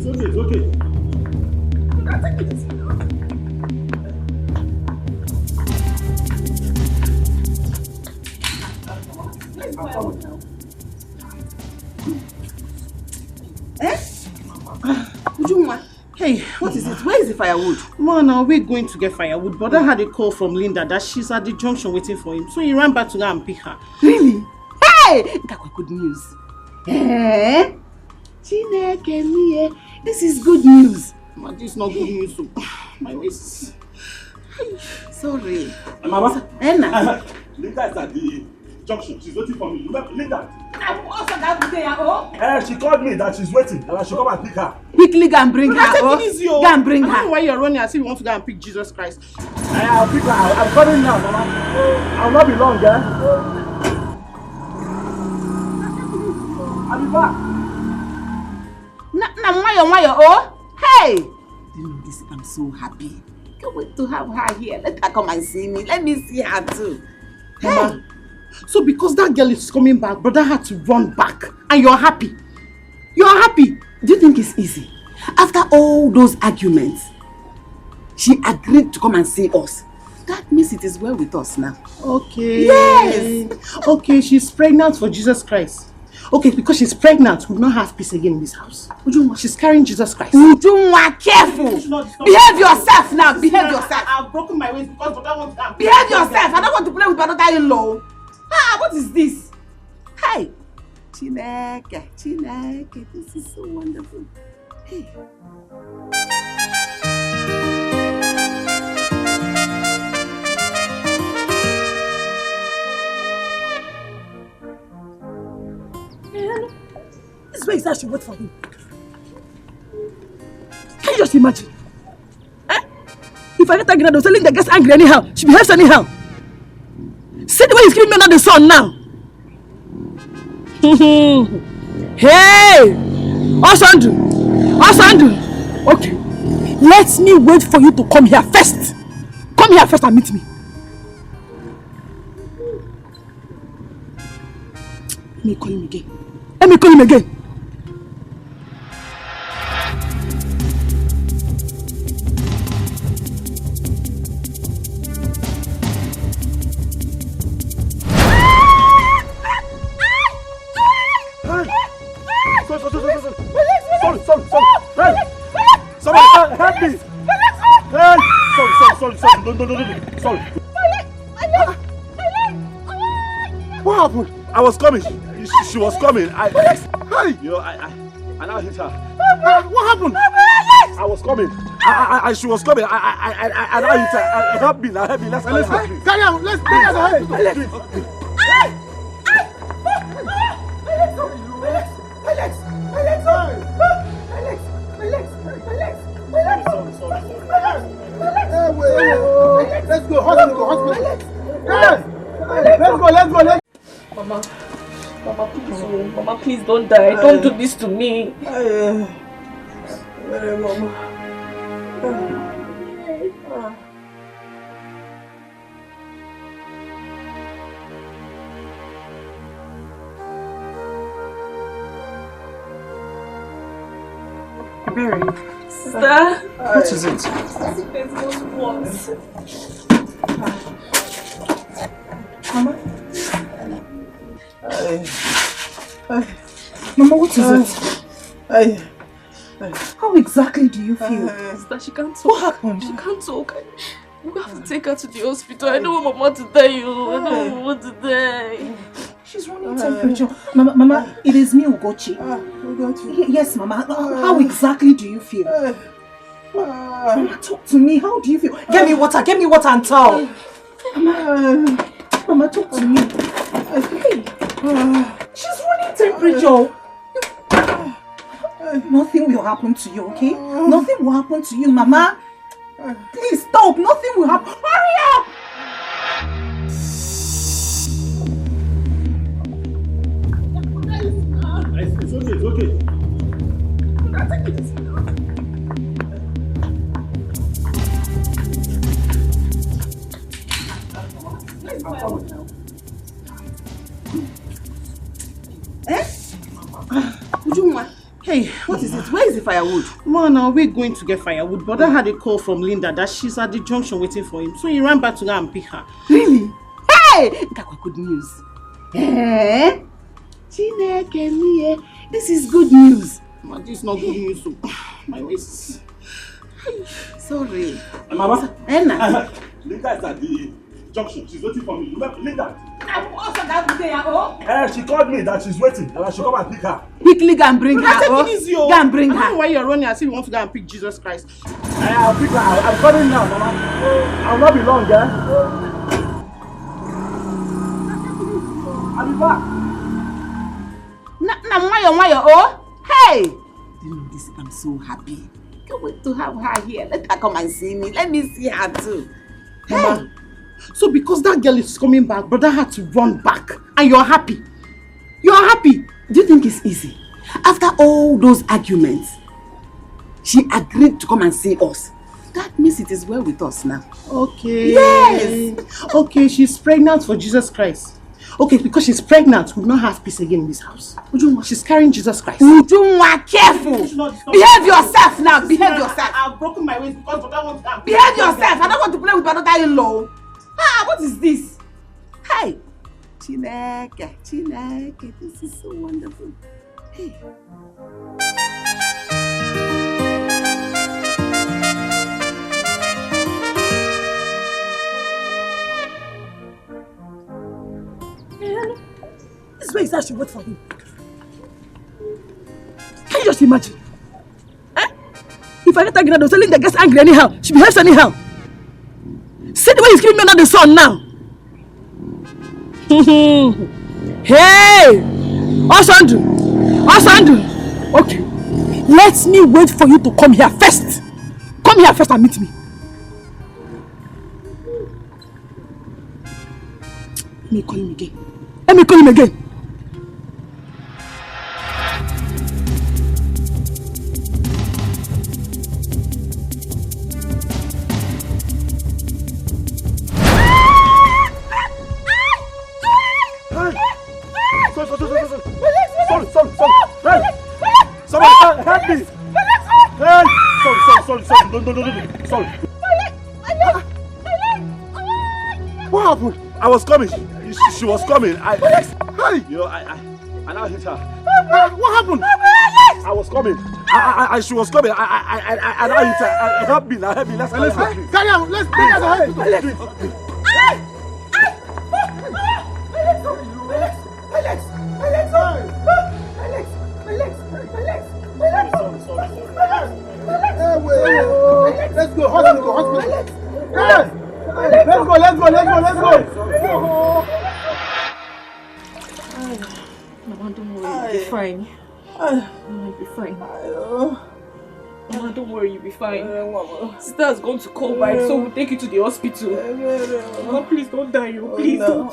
It's okay. Hey, what is it? Where is the firewood? Man, are we going to get firewood? But I had a call from Linda that she's at the junction waiting for him. So he ran back to go and pick her. Really? Hey! That's good news. Eh? Chineke mie. This is good news. Man, this is not good news. So my waist. Sorry. Mama. Enna. Linda is at the junction. She's waiting for me. Remember, Linda. I'm also that there, oh? She called me that she's waiting and I should come and pick her. Quickly go and bring her, oh? Go and bring her. I don't know why you're running as if you want to go and pick Jesus Christ. I'll pick her. I'm coming now, Mama. I'll not be long, eh? I'll be back. Oh? Hey! You know this, I'm so happy. Can't wait to have her here. Let her come and see me. Let me see her too. Mama, hey. So because that girl is coming back, brother had to run back. And you're happy. You're happy. Do you think it's easy? After all those arguments, she agreed to come and see us. That means it is well with us now. Okay. Yes. Okay, she's pregnant for Jesus Christ. Okay, because she's pregnant, we'll not have peace again in this house. Ujunwa, she's carrying Jesus Christ. Ujunwa, careful! Behave yourself now, behave yourself. I've broken my waist because I want to... Behave yourself, I don't want to play with my daughter-in-law. What is this? Hey! Chineke, Chineke, this is so wonderful. Hey. This way is that she wait for him. Can you just imagine? If I get angry, they'll tell Linda gets angry anyhow. She behaves anyhow. See the way he's giving me under the sun now. Hey! Osandu! Okay. Let me wait for you to come here first. Come here first and meet me. Let me call him again. Sorry. Somebody help me. Hey. Sorry. What happened? I was coming. She was coming. I now hit her. What happened? I was coming. She was coming. I now hit her. Help me. Let's carry on. Let's do it. Let's go, hospital. Let's go. Mama, please don't die. Don't do this to me. Mary. Sister? What is it? There's once. Mama? Mama, what is it? How exactly do you feel? Sister, she can't talk. What happened? She can't talk. We have to take her to the hospital. I don't want Mama to die. I don't want to die. She's running temperature. Mama, it is me, Ugochi. Yes, Mama. How exactly do you feel? Mama, talk to me. How do you feel? Get me water and towel. Mama, talk to me. She's running temperature. Nothing will happen to you, okay? Nothing will happen to you, Mama. Please stop. Nothing will happen. Hurry up! It's okay. Ujunwa. Hey, what is it? Where Where is the firewood? Man, are we going to get firewood? Brother had a call from Linda that she's at the junction waiting for him. So he ran back to go and pick her. Really? Hey! That was good news. Eh? Chineke me, this is good news. Man, this is not good news. So my waist. Sorry. Mama. Enna. Linda is at the junction. She's waiting for me. Remember, Linda? I'm also that day, oh. She called me that she's waiting and I should come and pick her. Quickly go and bring her. Take it easy, Go and bring I don't know her. why you're running as if you want to go and pick Jesus Christ. I'll pick her. I'm coming now, Mama. I'll not be long, eh? I'll be back. Oh. Hey! You know this, I'm so happy. Can't wait to have her here. Let her come and see me. Let me see her too. Mama, Hey. so because that girl is coming back, brother had to run back. And you're happy. You're happy. Do you think it's easy? After all those arguments, she agreed to come and see us. That means it is well with us now. Okay. Yes. Okay, she's pregnant for Jesus Christ. Okay, because she's pregnant, we'll not have peace again in this house. She's carrying Jesus Christ. Ujunwa, careful. Behave yourself now. Behave yourself. I've broken my waist because brother wants to Behave yourself. I don't want to play with my daughter-in-law. What is this? Hey. Chineke, Chineke, this is so wonderful. Hey. This is where he said I should wait for him. Can you just imagine? If I get angry now, they'll Linda gets angry anyhow. She behaves anyhow. See the way he's giving me under the sun now. Hey! Osandu! Okay. Let me wait for you to come here first. Come here first and meet me. Let me call him again. Sorry. Hey! Somebody help me! Hey! Sorry. No. Sorry. What happened? I was coming. She was coming. Hey! You know, I now hit her. What happened? I was coming. She was coming. I now hit her. Help me. Let's go. Carry on. Let's bring her to hospital. Let's go, hospital. Yes. Let's go. Mama, don't worry, you'll be fine. Mama, you'll be fine. Mama, don't worry, you'll be fine. Sister has gone to call back, so we'll take you to the hospital. Mama, please don't die, please don't.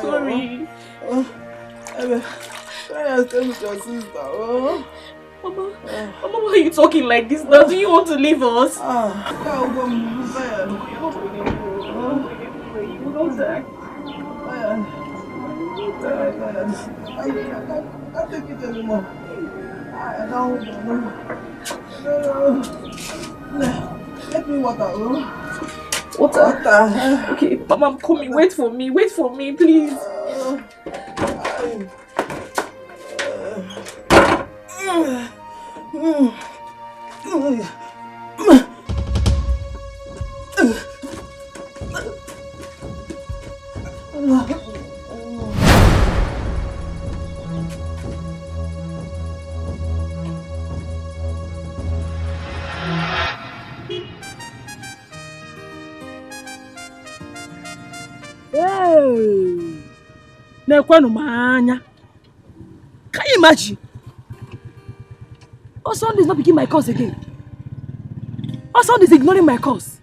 Sorry. Mama, why are you talking like this now? Do you want to leave us? Don't die. I can't take it anymore. I don't know. Let me water. Water? Okay, Mama, I'm coming. Wait for me, please. Can you imagine? Osandu is not picking my calls again. Osandu is ignoring my calls.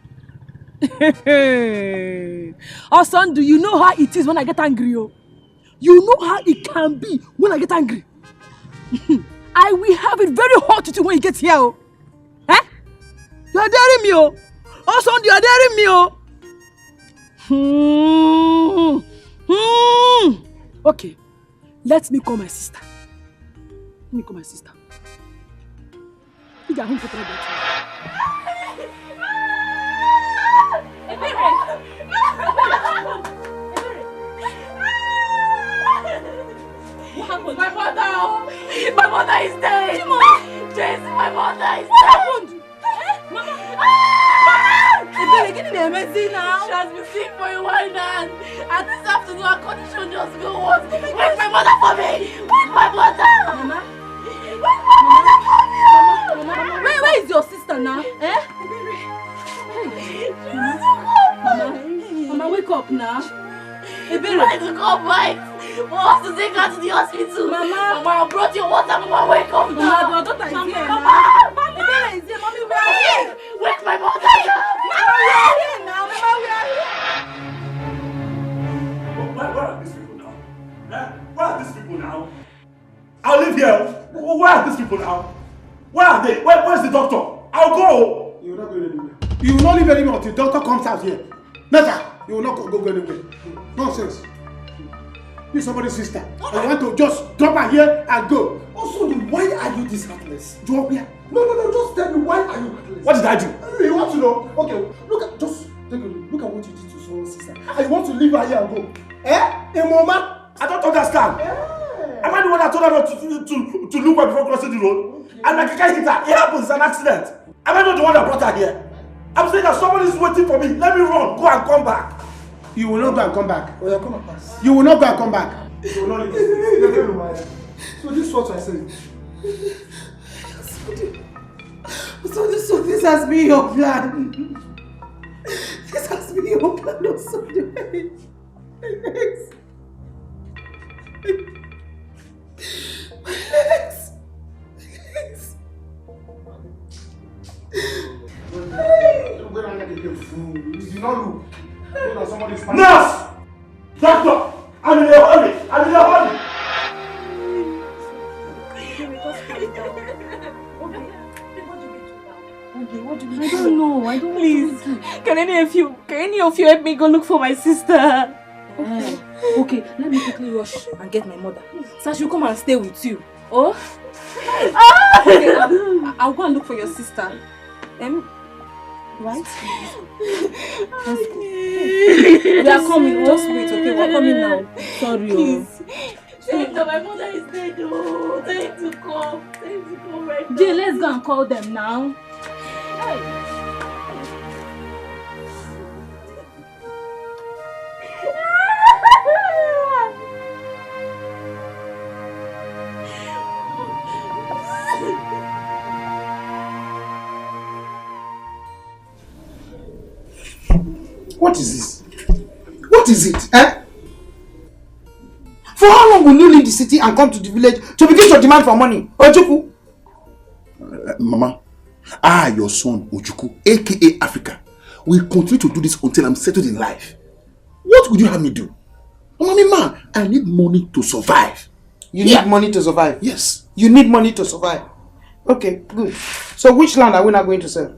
Osandu, you know how it is when I get angry. Oh. You know how it can be when I get angry. I will have it very hot with you when you get here. Oh. Eh? You are daring me. Oh. Osandu, you are daring me. Oh. Okay. Let me call my sister. What happened? My mother is dead. James, my mother is dead. What happened? Mama! Get in there, Messi now. She has been sick for a while now. And this afternoon, her condition just got worse. Where's my mother for me? Where's my mother? Mama? Where's my mother for me? Mama? Where is your sister now? Eh? Mama, wake up now. Try to come back. We have to take her to the hospital. Mama, I brought your water. Mama, wake up now. Mama, your daughter is here. Mama, is here. Mommy, we are here. Wake my mother now. Mama, we are here now. Mama, we are here. Where are these people now? Where are these people now? I'll live here. Where are these people now? Where are they? Where's the doctor? I'll go. You will not go anywhere. You will not leave anywhere until the doctor comes out here. Never. You will not go anywhere. Nonsense. You're somebody's sister. I want to just drop her here and go. Also, why are you this heartless? Drop here. No, just tell me, why are you heartless? What did I do? You want to know? Okay, just take a look. Look at what you did to someone's sister. And you want to leave her here and go. A moment? I don't understand. Am I the one that told her not to look right before crossing the road? Okay. And like I can't hit her. It happens, it's an accident. Am I not the one that brought her here? I'm saying that somebody is waiting for me. Let me run. Go and come back. You will not go and come back. Oh, yeah, come and pass. You will not go and come back. You will not leave. So this is what I said. So this has been your plan. This has been your plan also. My legs. Nurse! Doctor! I'm in a hurry! What do you mean? I don't know. Please. Can any of you help me go look for my sister? Okay, let me quickly rush and get my mother. So she'll come and stay with you. Oh? Okay, I'll go and look for your sister. Right? We are coming. Just wait, okay? We're coming now. Sorry. Please. My mother is dead. Oh, tell him to come. Tell him to come right now. Jay, let's go and call them now. What is this? What is it? For how long will you leave the city and come to the village to begin to demand for money? Ojuku? Mama, I, your son Ojuku, aka Africa, will continue to do this until I'm settled in life. What would you have me do? Mommy, man, I need money to survive. You need money to survive? Yes. You need money to survive. Okay, good. So which land are we not going to sell?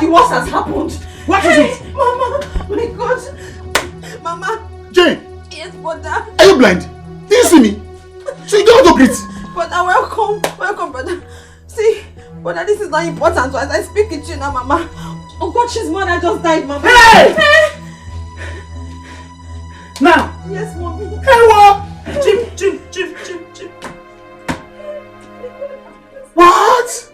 The worst has happened. What is it? Mama, my God. Mama. Jane. Yes, brother. Are you blind? Do you see me? So you don't want to greet. Brother, welcome. Welcome, brother. See, brother, this is not important. So as I speak with you now, Mama. Oh God, she's mother just died, Mama. Hey! Now. Yes, Mommy. Hey, what? Chip. What?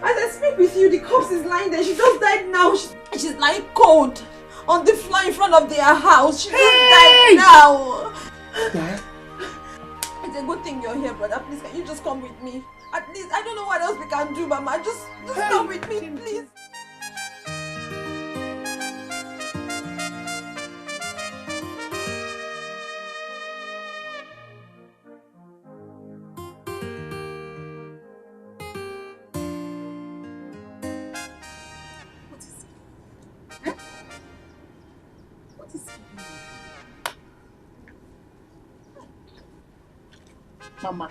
As I speak with you, the corpse is lying there. She just died now. She's lying cold on the floor in front of their house. She just died now. What? It's a good thing you're here, brother. Please, can you just come with me? At least, I don't know what else we can do, Mama. Just come with me, please. Mama.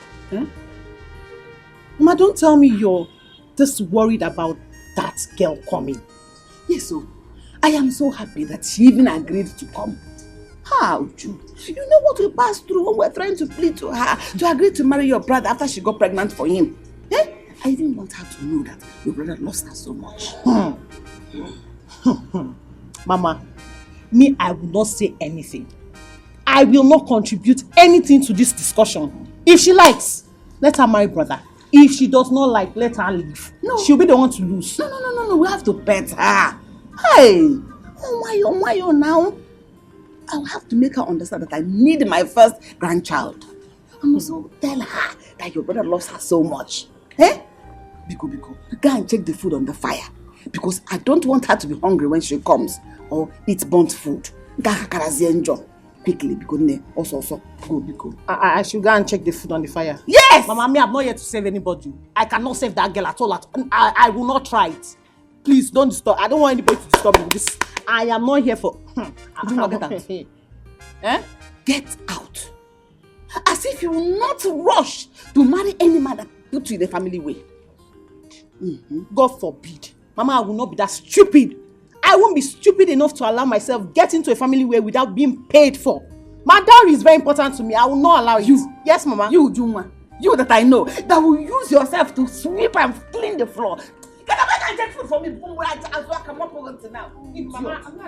Mama, don't tell me you're just worried about that girl coming. Yes, so I am so happy that she even agreed to come. Uju, you know what we passed through when we're trying to plead to her to agree to marry your brother after she got pregnant for him. Eh? I didn't want her to know that your brother lost her so much. Mama, me, I will not say anything. I will not contribute anything to this discussion. If she likes, let her marry brother. If she does not like, let her leave. No. She'll be the one to lose. No. We have to bet her. Hey, why you now? I will have to make her understand that I need my first grandchild. I must also tell her that your brother loves her so much. Eh? Biko, go and check the food on the fire. Because I don't want her to be hungry when she comes or eat burnt food. Quickly, because also go, Biko. I should go and check the food on the fire. Yes! Mama, me, I'm not here to save anybody. I cannot save that girl at all. I will not try it. Please don't disturb. I don't want anybody to disturb me with this. I am not here for. Do not get out. Eh? Get out. As if you will not rush to marry any man that put you in the family way. God forbid. Mama, I will not be that stupid. I won't be stupid enough to allow myself get into a family way without being paid for. My dowry is very important to me. I will not allow you. Yes, Mama. You, Juma. You that I know that will use yourself to sweep and clean the floor. Get up and get food for me. Mama, I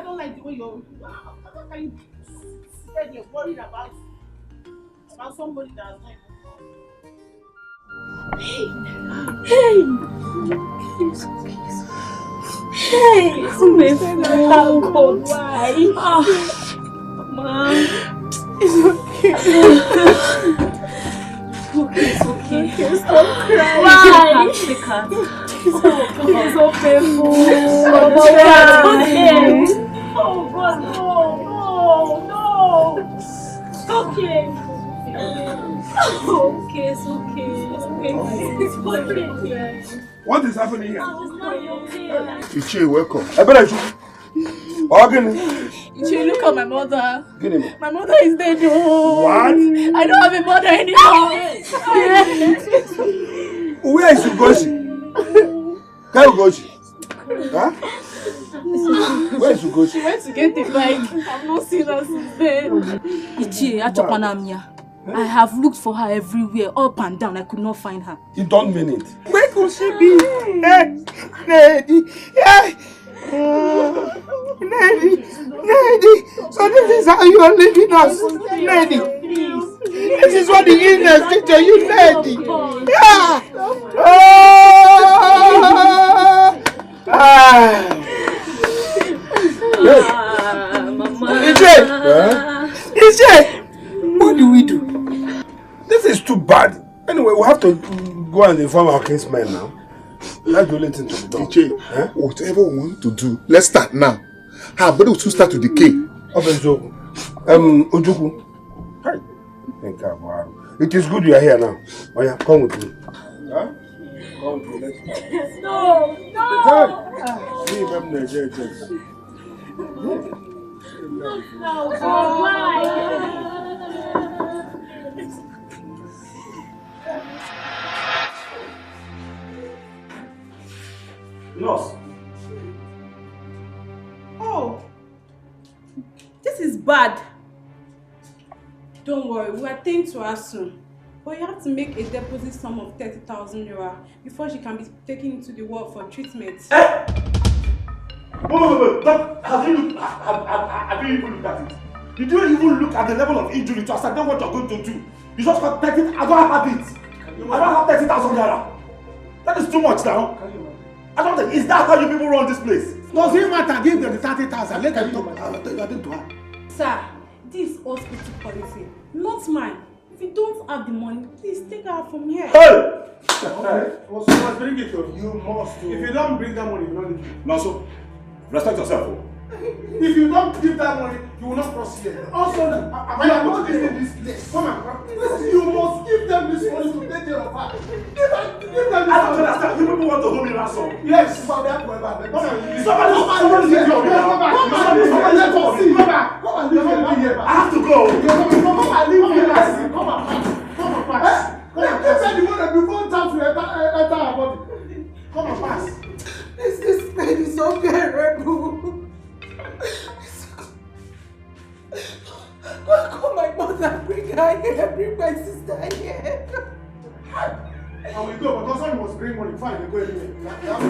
don't like the way you're. How can you say you're worried about somebody that's not. Hey! Hey! My friend, how cold? Why? Mom. It's okay. It's okay. Stop crying. Why? Take her. It's so painful. Oh God, no. It's okay. It's okay. What is happening here? Ichie, welcome. Ichie, look at my mother. My mother is dead. Oh. What? I don't have a mother anymore. Where is Ugochi? Where is Ugochi? Huh? Where is Ugochi? She went to get the bike. I've not seen her since then. Ichie, Achopanamia. I have looked for her everywhere, up and down. I could not find her. You don't mean it. Where could she be? Lady. Lady. So this is how you are leaving us, lady. This is what the illness did to you, lady. Yeah. Ichie, what do we do? This is too bad. Anyway, we have to go and inform our kinsmen now. That's the only thing to be done. Ichie, whatever we want to do, let's start now. Her body will soon start to decay. Ojuku. It is good you are here now. Oh yeah, come with me. Huh? Come with me. No. Why? Nurse. Oh, this is bad. Don't worry, we'll attend to her soon. But you have to make a deposit sum of 30,000 naira before she can be taken into the ward for treatment. Wait. Have you even looked at it? Did you even look at the level of injury to ascertain what you're going to do? You just got 30. I don't have it. I don't have 30,000 naira. That is too much now. I don't think. Is that how you people run this place? Does it matter? Give them the 30,000. Let them talk to her. Sir, this is hospital policy, not mine. If you don't have the money, please take her from here. Hey! Okay. So you must bring it. You must. If you don't bring that money, you will not leave. No, so respect yourself. If you don't give that money, you will not cross here. Also, you are not in this place. Come on, you must give them this money to take care of her. Give them this money. I don't understand. You people want to hold me ransom. Yes, come on. Somebody leave me here. Come on, leave me here. I have to go. Come on, leave me here. Come on, pass. Give them the money before time to enter her body. Come on, pass. This pain is so terrible. Bring my sister here. I will go, but Osman must bring money before I go anywhere.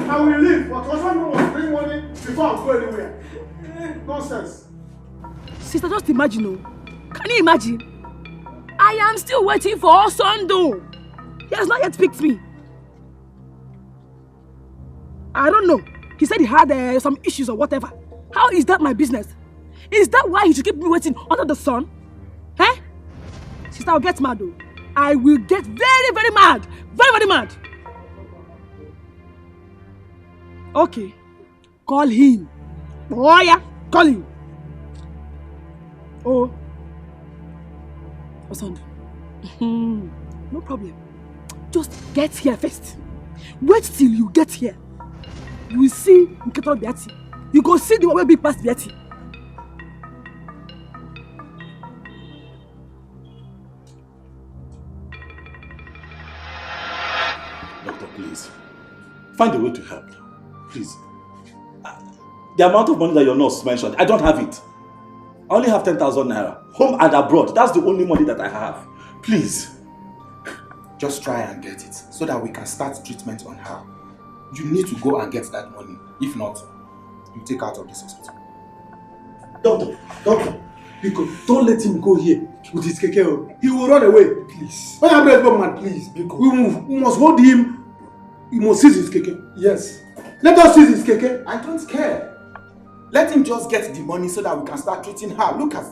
I will leave, but Osman must bring money before I go anywhere. Nonsense. Sister, just imagine, oh. Can you imagine? I am still waiting for Osondo. He has not yet picked me. I don't know. He said he had some issues or whatever. How is that my business? Is that why he should keep me waiting under the sun? Eh? Sister, I'll get mad though. I will get very, very mad. Very, very mad. Okay. Call him. Oh yeah, call him. Oh. Osondo. No problem. Just get here first. Wait till you get here. You will see Nketoro Beati. You go see the one wey big pass Beati. Doctor, please. Find a way to help. Please. The amount of money that your nurse mentioned, I don't have it. I only have 10,000 naira. Home and abroad. That's the only money that I have. Please. Just try and get it so that we can start treatment on her. You need to go and get that money. If not, you take her out of this hospital. Doctor, Biko, don't let him go here with his keke. He will run away. Please. When I'm ready, man, please, Biko. We must hold him. We must seize his keke. Yes. Let us seize his keke. I don't care. Let him just get the money so that we can start treating her. Look at,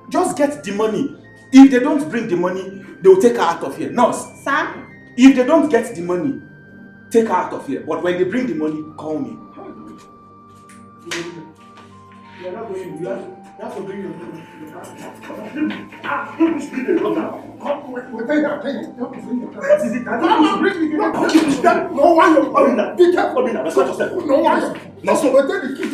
just get the money. If they don't bring the money, they will take her out of here. Nurse. Sir? If they don't get the money, take her out of here. But when they bring the money, call me. You are not going. You have to bring your money. We'll take her. What is it? No one. Be careful. Respect yourself. No one. No, so we'll take the key.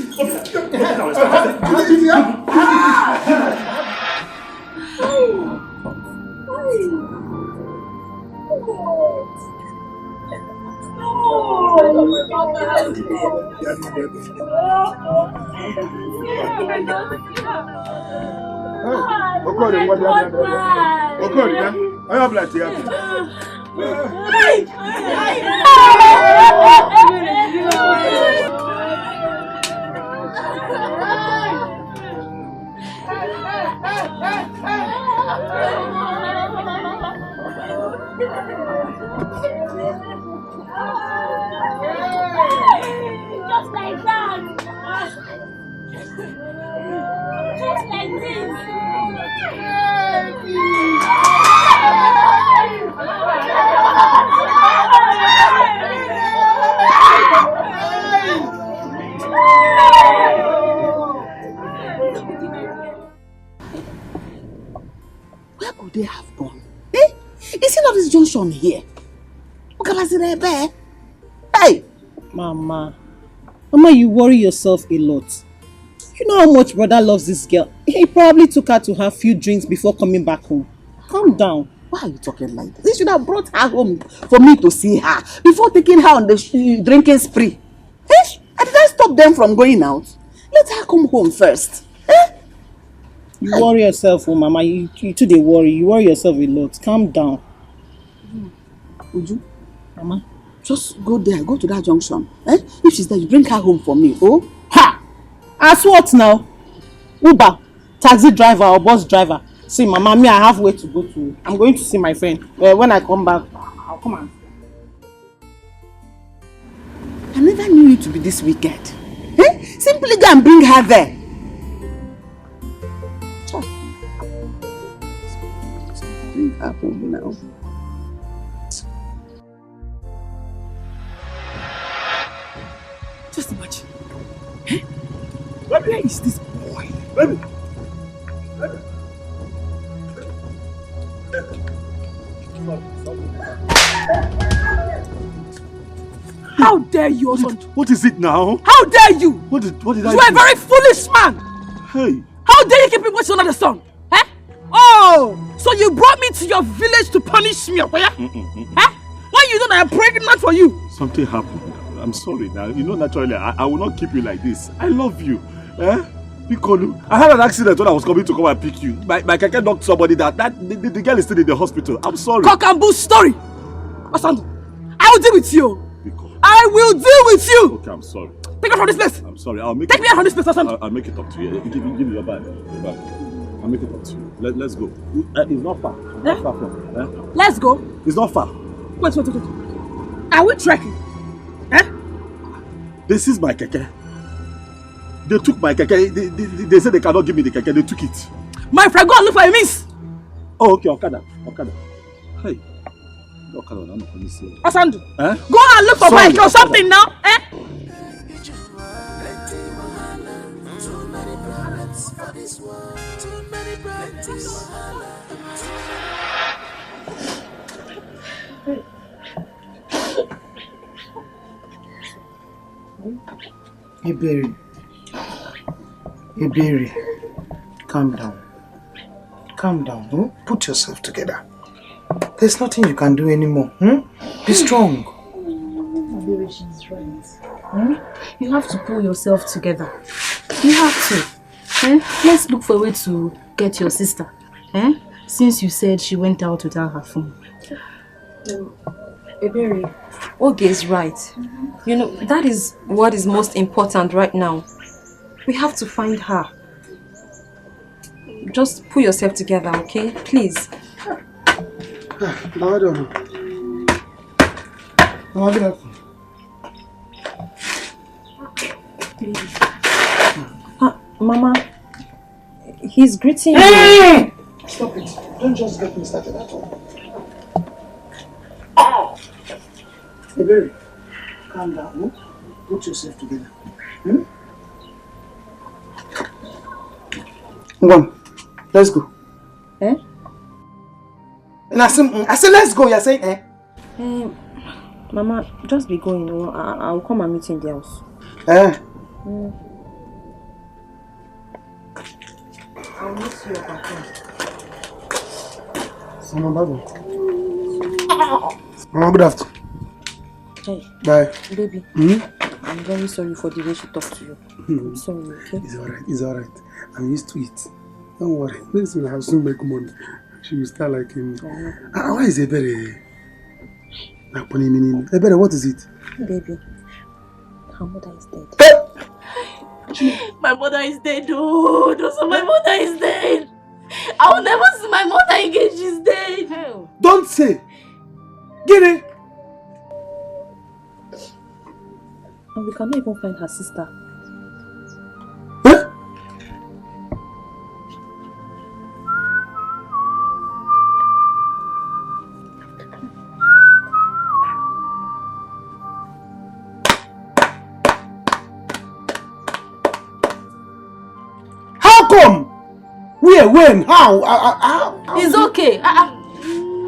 Just like that. Just like this. Where could they have gone? Eh? Is it not this junction here? Hey! Mama, you worry yourself a lot. You know how much brother loves this girl. He probably took her to have a few drinks before coming back home. Calm down. Why are you talking like this? They should have brought her home for me to see her before taking her on the drinking spree. Eh? And did I stop them from going out? Let her come home first. Eh? You worry yourself, oh Mama. You too they worry. You worry yourself a lot. Calm down. Uju, Mama, just go there. Go to that junction. Eh? If she's there, you bring her home for me. Oh? Ha! As what now? Uber, taxi driver or bus driver? See, Mama, me, I have way to go to. I'm going to see my friend. When I come back, I'll come on. I never knew you to be this wicked. Eh? Simply go and bring her there. Bring her home now. Just imagine. Eh? Where is this boy? Baby. How dare you, Osondo? What is it now? How dare you? What did I do? You are a very foolish man. Hey. How dare you keep me watching under the sun? Eh? Oh, so you brought me to your village to punish me, okay? Eh? When you know that I'm pregnant for you? Something happened. I'm sorry now. You know, naturally, I will not keep you like this. I love you. Eh? Piccolo, I had an accident when I was coming to come and pick you. My keke knocked somebody that the girl is still in the hospital. I'm sorry. Cock and bull story. Osandu, I will deal with you. Piccolo. I will deal with you. Okay, I'm sorry. Take me out from this place. I'm sorry. I'll make Take me out from this place, Osandu. I'll make it up to you. Give me your bag. I'll make it up to you. Let's go. It's not far. It's not far from. Let's go. It's not far. Wait. Are we trekking? This is my keke. They took my keke. They said they cannot give me the keke. They took it. My friend, go and look for a means. Oh, okay, Okada. Hey. Okada, I'm not going to say. Osandu, go and look for bike or something now. Iberi, calm down. Put yourself together. There's nothing you can do anymore. Be strong. Iberi, she's right. You have to pull yourself together. You have to. Let's look for a way to get your sister. Since you said she went out without her phone. Iberi, Oge is right. You know, that is what is most important right now. We have to find her. Just pull yourself together, okay? Please. No, I don't know. No, I don't know. Mama, he's greeting you. Hey! Stop it. Don't just get me started at all. Iberi, calm down. Put yourself together. Come on, let's go. And I said let's go. You're saying Mama, just be going. I'll come and meet you in the house. I'll miss you at home. Mama, good afternoon. Hey. Bye. Baby. I'm very sorry for the way she talked to you. I'm sorry, okay? It's alright. I'm used to it. Don't worry. Next time I'll soon make money. She will start like him. Why is Ebere? Ebere, what is it? Baby, her mother is dead. My mother is dead, oh. My mother is dead. I will never see my mother again. She's dead. Hell. Don't say. Get it. And we cannot even find her sister. How come? Where? When? How? It's okay.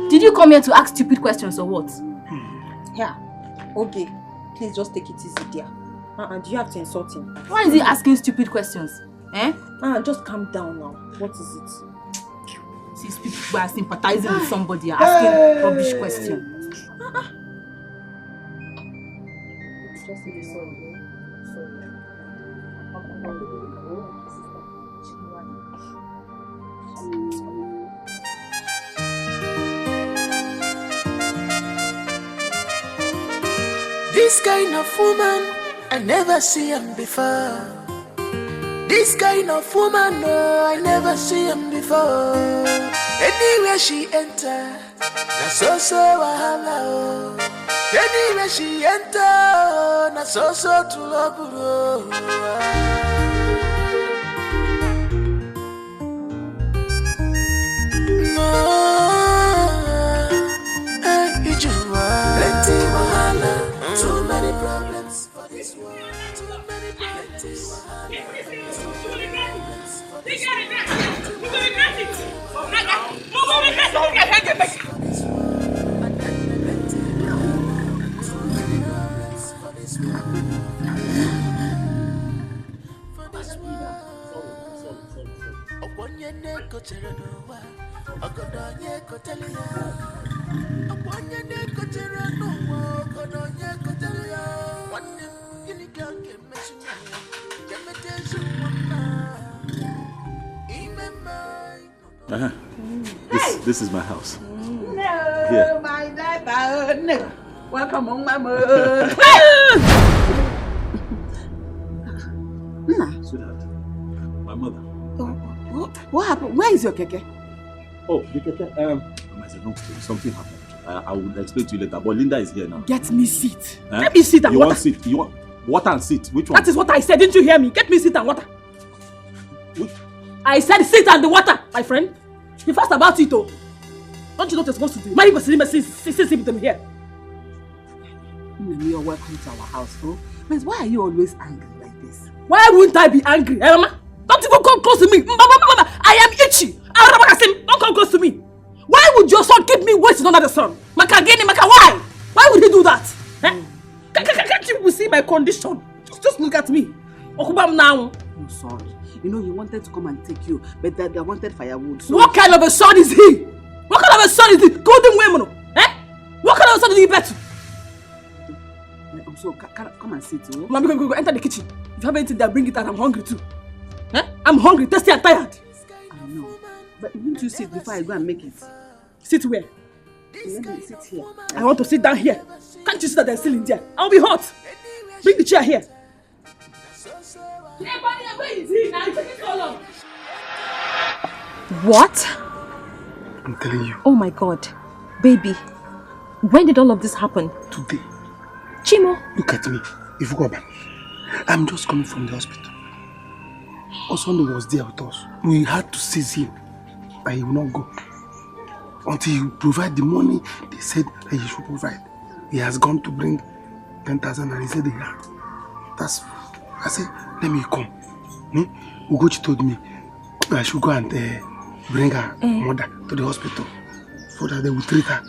Did you come here to ask stupid questions or what? Yeah. Okay. Please just take it easy, dear. Do you have to insult him? Why is he asking stupid questions? Just calm down now. What is it? These people who are sympathizing with somebody are asking rubbish questions. Just say sorry. This kind of woman, I never see him before. This kind of woman, no, I never see him before. Anywhere she enter, that's so wahala. Anywhere she enter, that's so to love. Plenty wahala. Too many problems for this world. Too many problems. This is my house. No, Here. my daughter. No. Welcome on my mother. Sweetheart, my mother. What happened? Where is your keke? Oh, the keke. It's a long story. Something happened. I will explain to you later. But Linda is here now. Get me seat. Get me seat and you water. Want seat? You want water and seat? Which one? That is what I said. Didn't you hear me? Get me seat and water. I said sit and the water, my friend. Be fast about it, oh. Don't you know what you're supposed to do? Why you sit with them here? You're welcome to our house, oh. But why are you always angry like this? Why wouldn't I be angry, eh, Mama? Don't even come close to me. Mama, I am itchy. Don't come close to me. Why would your son keep me waiting under the sun? Maka, why? Why would he do that? Eh? Can't you see my condition? Just look at me. Okubam now. I'm sorry. You know, he wanted to come and take you, but they wanted firewood. So what kind of a son is he? What kind of a son is he? Golden women. Eh? What kind of a son is he better? So come and sit. Oh? Mama, go enter the kitchen. If you have anything there, bring it out. I'm hungry too. Eh? I'm hungry, thirsty and tired. I know. But won't you sit before I go and make it? Sit where? Let me sit here. I want to sit down here. Can't you see that there's ceiling there? I'll be hot. Bring the chair here. Where is he now? It's taking so long. What? I'm telling you. Oh my God. Baby, when did all of this happen? Today. Chimo. Look at me. If you go back, I'm just coming from the hospital. Osondo was there with us. We had to seize him. But he will not go. Until you provide the money they said that he should provide. He has gone to bring 10,000 and he said, yeah. That's... I said, let me come. Ugochi told me I should go and bring her mother to the hospital so that they will treat her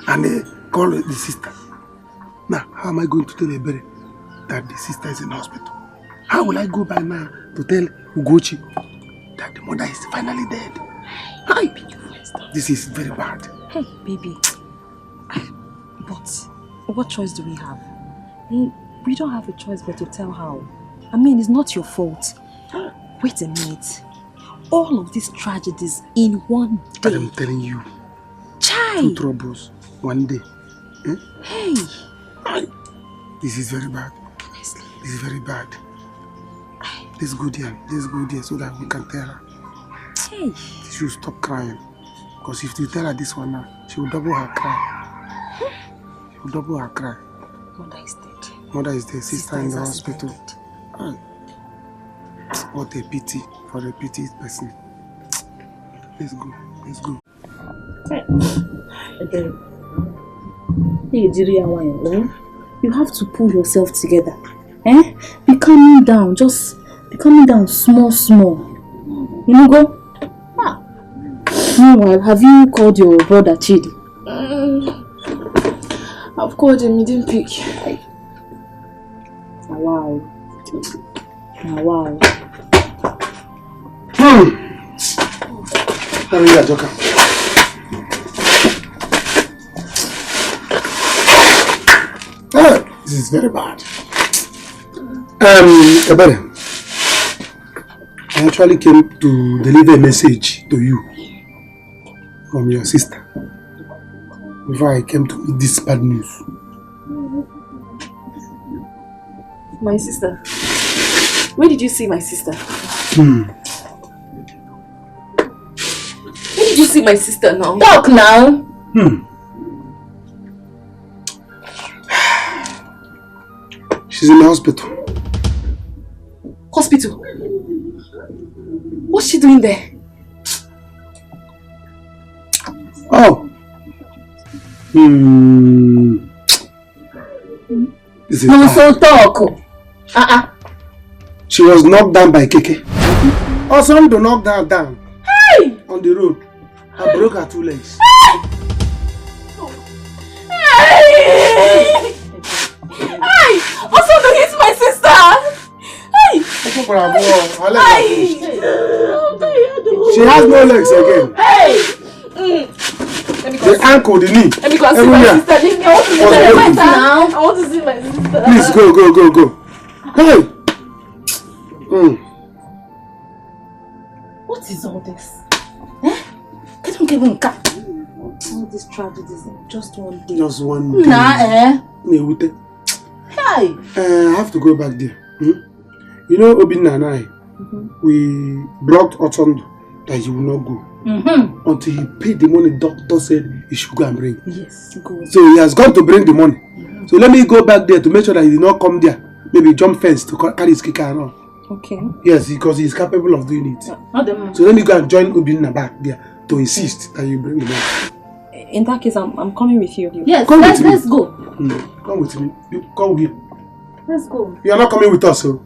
and call the sister. Now, how am I going to tell Ebere that the sister is in the hospital? How will I go by now to tell Ugochi that the mother is finally dead? Hi. This is very bad. Hey, baby. But what choice do we have? We don't have a choice but to tell her. I mean, it's not your fault. Wait a minute. All of these tragedies in one day. I'm telling you. Chai! 2 troubles, 1 day. Hey! This is very bad. Honestly. This is very bad. Let's go there so that we can tell her. Hey! She will stop crying. Because if you tell her this one now, she will double her cry. She will double her cry. Mother is dead. Mother is dead. Sister in the hospital. What a pity for a pitied person. Let's go. You have to pull yourself together. Be calming down. Just be calming down small. You know, go. Meanwhile, have you called your brother Chidi? I've called him, he didn't pick. Wow. Hurry up, Joka. This is very bad. Ebere, I actually came to deliver a message to you from your sister before I came to meet this bad news. My sister? Where did you see my sister? Where did you see my sister now? Talk now! She's in the hospital. Hospital? What's she doing there? Oh. So talk. She was knocked down by Keke. Awesome to knock her down. Hey! On the road. I broke her 2 legs. Hey! Awesome to hit my sister! Hey! She has no legs again. Hey! The ankle, the knee. Let me go and see my sister. I want to see my sister. Please go. Hey! What is all this? All these tragedies in just one day. Just one day. Hey! I have to go back there. You know, Obinna and I, we blocked Otondo that he will not go. Until he paid the money doctor said he should go and bring. Yes, go. So he has gone to bring the money. So let me go back there to make sure that he did not come there. Maybe jump fence to carry his kicker and all. Okay. Yes, because he is capable of doing it. So let me go and join Obinna back there to insist that you bring the money. In that case, I'm coming with you. Yes, let's go. Come with me. You come here. Let's go. You are not coming with us, so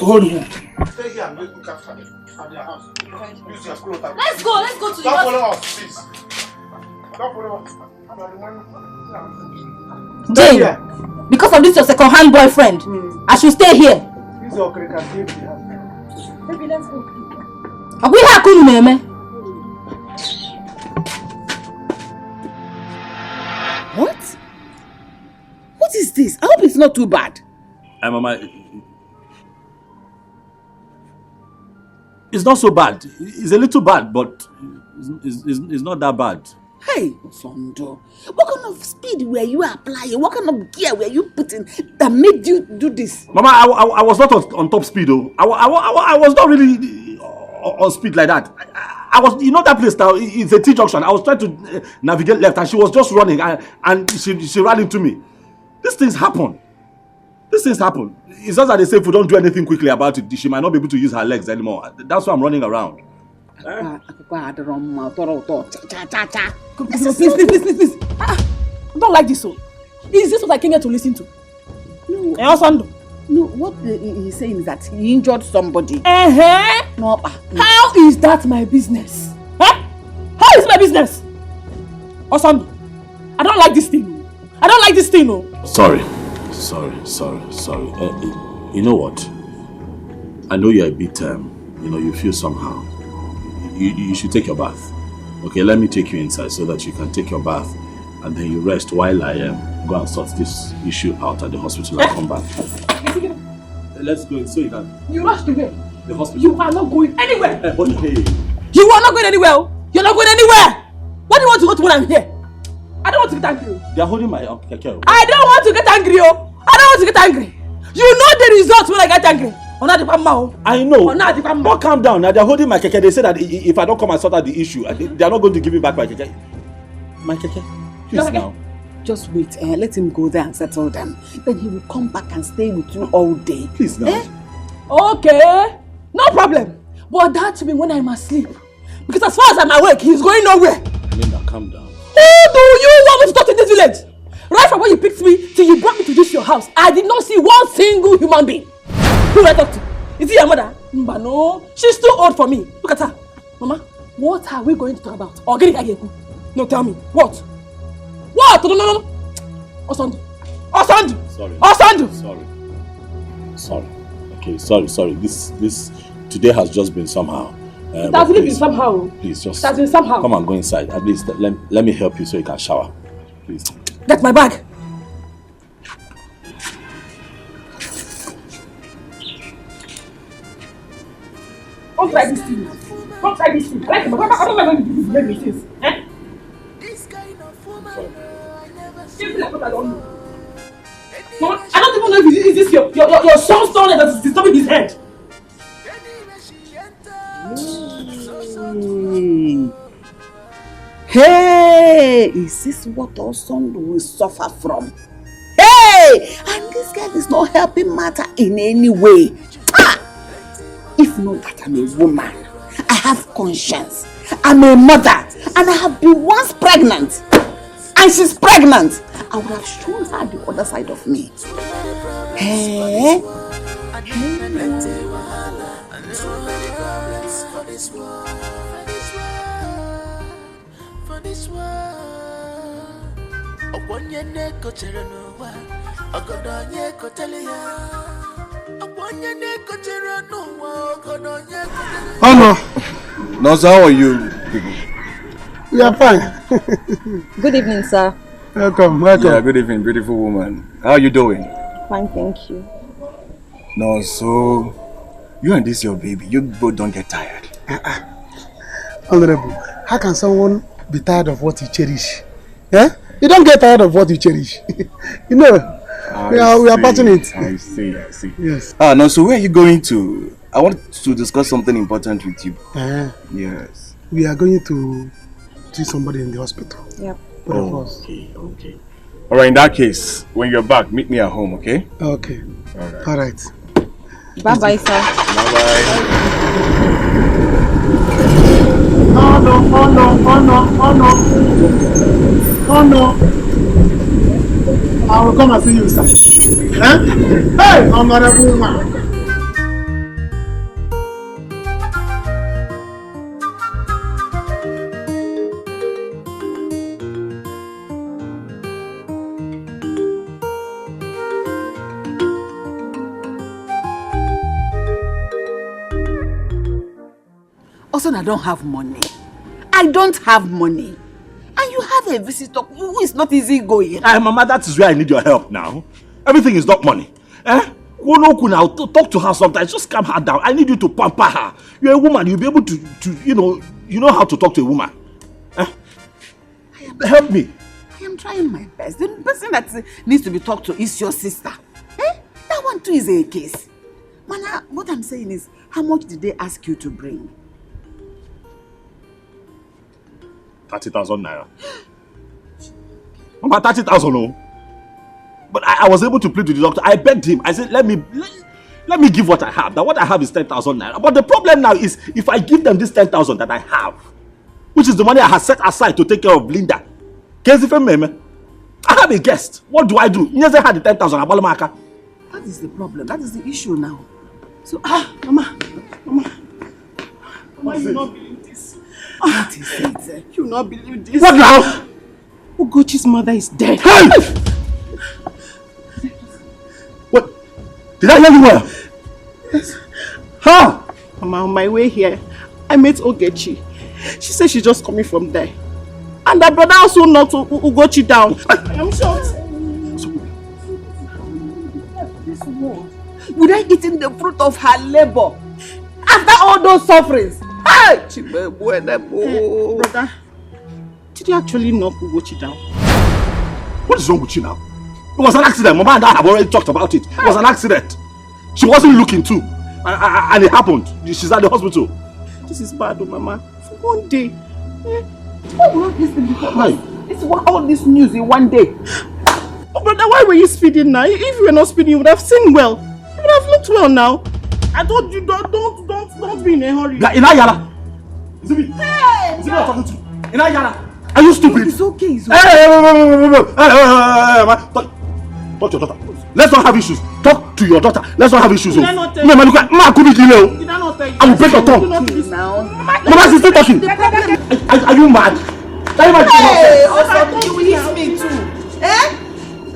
hold on. Stay here and look after them at their house. Use your scroll. Let's go to the Don't follow us, please. Don't follow us. Jane, because of this your second-hand boyfriend, I should stay here. This is your cricket. Baby, let's go. We have to meme. What? What is this? I hope it's not too bad. Mama, it's not so bad. It's a little bad, but it's not that bad. Hey, Sondo, what kind of speed were you applying? What kind of gear were you putting that made you do this? Mama, I was not on top speed though. I was not really on speed like that. I was, you know that place now, it's a T-junction. I was trying to navigate left and she was just running and she ran into me. These things happen. It's just that they say if we don't do anything quickly about it, she might not be able to use her legs anymore. That's why I'm running around. Please. I don't like this so. Is this what I came here to listen to? No. No, what he's saying is that he injured somebody. No. How is that my business? How is my business? Osando, I don't like this thing. Sorry. You know what? I know you're a bit, you feel somehow. You should take your bath. Okay, let me take you inside so that you can take your bath and then you rest while I go and sort this issue out at the hospital and come back. Let's go so you can... You rushed away. The hospital. You are not going anywhere. Hey. You are not going anywhere. You're not going anywhere. What do you want to go to when I'm here? I don't want to get angry. They are holding my keke. I don't want to get angry. I don't want to get angry. You know the results when I get angry. I know. But calm down. Now they're holding my keke. They say that if I don't come and sort out the issue, they are not going to give me back my keke. My keke. Please now. Just wait. Let him go there and settle them. Then he will come back and stay with you all day. Please now. Okay. No problem. But that will be when I'm asleep. Because as far as I'm awake, he's going nowhere. Linda, calm down. Who do you want me to talk to in this village? Right from when you picked me till you brought me to this your house, I did not see one single human being. Who do I talk to? Is it your mother? No, she's too old for me. Look at her. Mama, what are we going to talk about? Or get it again? No, tell me. What? What? No. Osando. Sorry. Okay, sorry. This today has just been somehow. It has really been somehow. Please just has been somehow. Come and go inside. At least let me help you so you can shower. Please. Get my bag. Don't try this thing. I like it. I don't know when you do this things. This kind of woman, I never see. Like what I don't know. Mama, I don't even know if it is your son's stone that is disturbing his head. Hey, is this what Osando will suffer from? Hey, and this guy is not helping matter in any way. If not that I'm a woman, I have conscience, I'm a mother, and I have been once pregnant, and she's pregnant, I would have shown her the other side of me. Hey? Oh no. Nonso, how are you people? We are fine. Good evening, sir. Welcome. Yeah, good evening, beautiful woman. How are you doing? Fine, thank you. Nonso, you and this your baby, you both don't get tired. Honorable, how can someone be tired of what you cherish. Eh? You don't get tired of what you cherish. You know, we are passing it. I see. Yes. No, so where are you going to? I want to discuss something important with you. Yes. We are going to see somebody in the hospital. Yep. Okay. Alright, in that case, when you're back, meet me at home, okay? Okay. Alright. Bye-bye, sir. Bye-bye. Oh no. I will come and see you, sir. Hey, honorable man. Also, I don't have money. I don't have money. And you have a visitor who is not easy going. Mama, that is where I need your help now. Everything is not money. Now, talk to her sometimes. Just calm her down. I need you to pamper her. You're a woman. You'll be able to you know how to talk to a woman. Help me. I am trying my best. The person that needs to be talked to is your sister. That one too is a case. Mana, what I'm saying is, how much did they ask you to bring? 30,000 naira. Mama, 30,000, no. But I was able to plead to the doctor. I begged him. I said, let me give what I have. That what I have is 10,000 naira. But the problem now is, if I give them this 10,000 that I have, which is the money I have set aside to take care of Linda, I have a guest. What do I do? Nyeze had the 10,000. That is the problem. That is the issue now. So, Mama. Why you not believe this? What is it? You not believe this? What now? Ugochi's mother is dead. Hey! What? Did I hear you well? Yes. How? Mama, on my way here, I met Ogechi. She said she's just coming from there. And her brother also knocked Ugochi down. I am shocked. This woman, without eating the fruit of her labor, after all those sufferings. Hey! Brother, did you actually knock Ugochi down? What is wrong with you now? It was an accident. Mama and I have already talked about it. It was an accident. She wasn't looking too. And it happened. She's at the hospital. This is bad, Mama. For one day. Why will this thing become? It's all this news in one day. Oh, brother, why were you speeding now? If you were not speeding, you would have seen well. You would have looked well now. I told you, don't be in a hurry. Inayala! Is it me? Hey! Is it me I'm talking to? Inayala! Are you stupid? It's okay, it's okay. Hey, talk to your daughter. Let's not have issues. Talk to your daughter. Let's not have issues. Did I not tell No, man, look at Ma could be Did I not tell you? I will break your tongue. Mama, she's still talking. Are you mad? Hey, also, you will hit me too.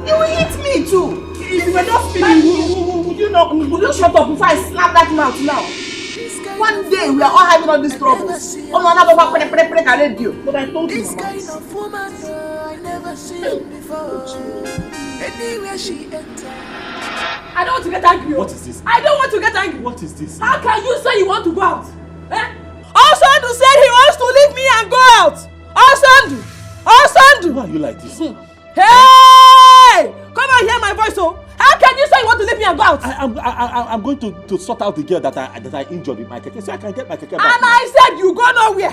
You will hit me too. If you were not speeding, would you shut up before I slap that mouth now? One day we are all having all these troubles. But I told you, This kind of woman, I never seen before. Anywhere she enters. I don't want to get angry. What is this? I don't want to get angry. What is this? How can you say you want to go out? Osandu said he wants to leave me and go out. Osandu! Why are you like this? Hey! Come and hear my voice, oh. How can you say you want to leave me and go out? I'm going to sort out the girl that I injured with my keke so I can get my keke back. And I said you go nowhere.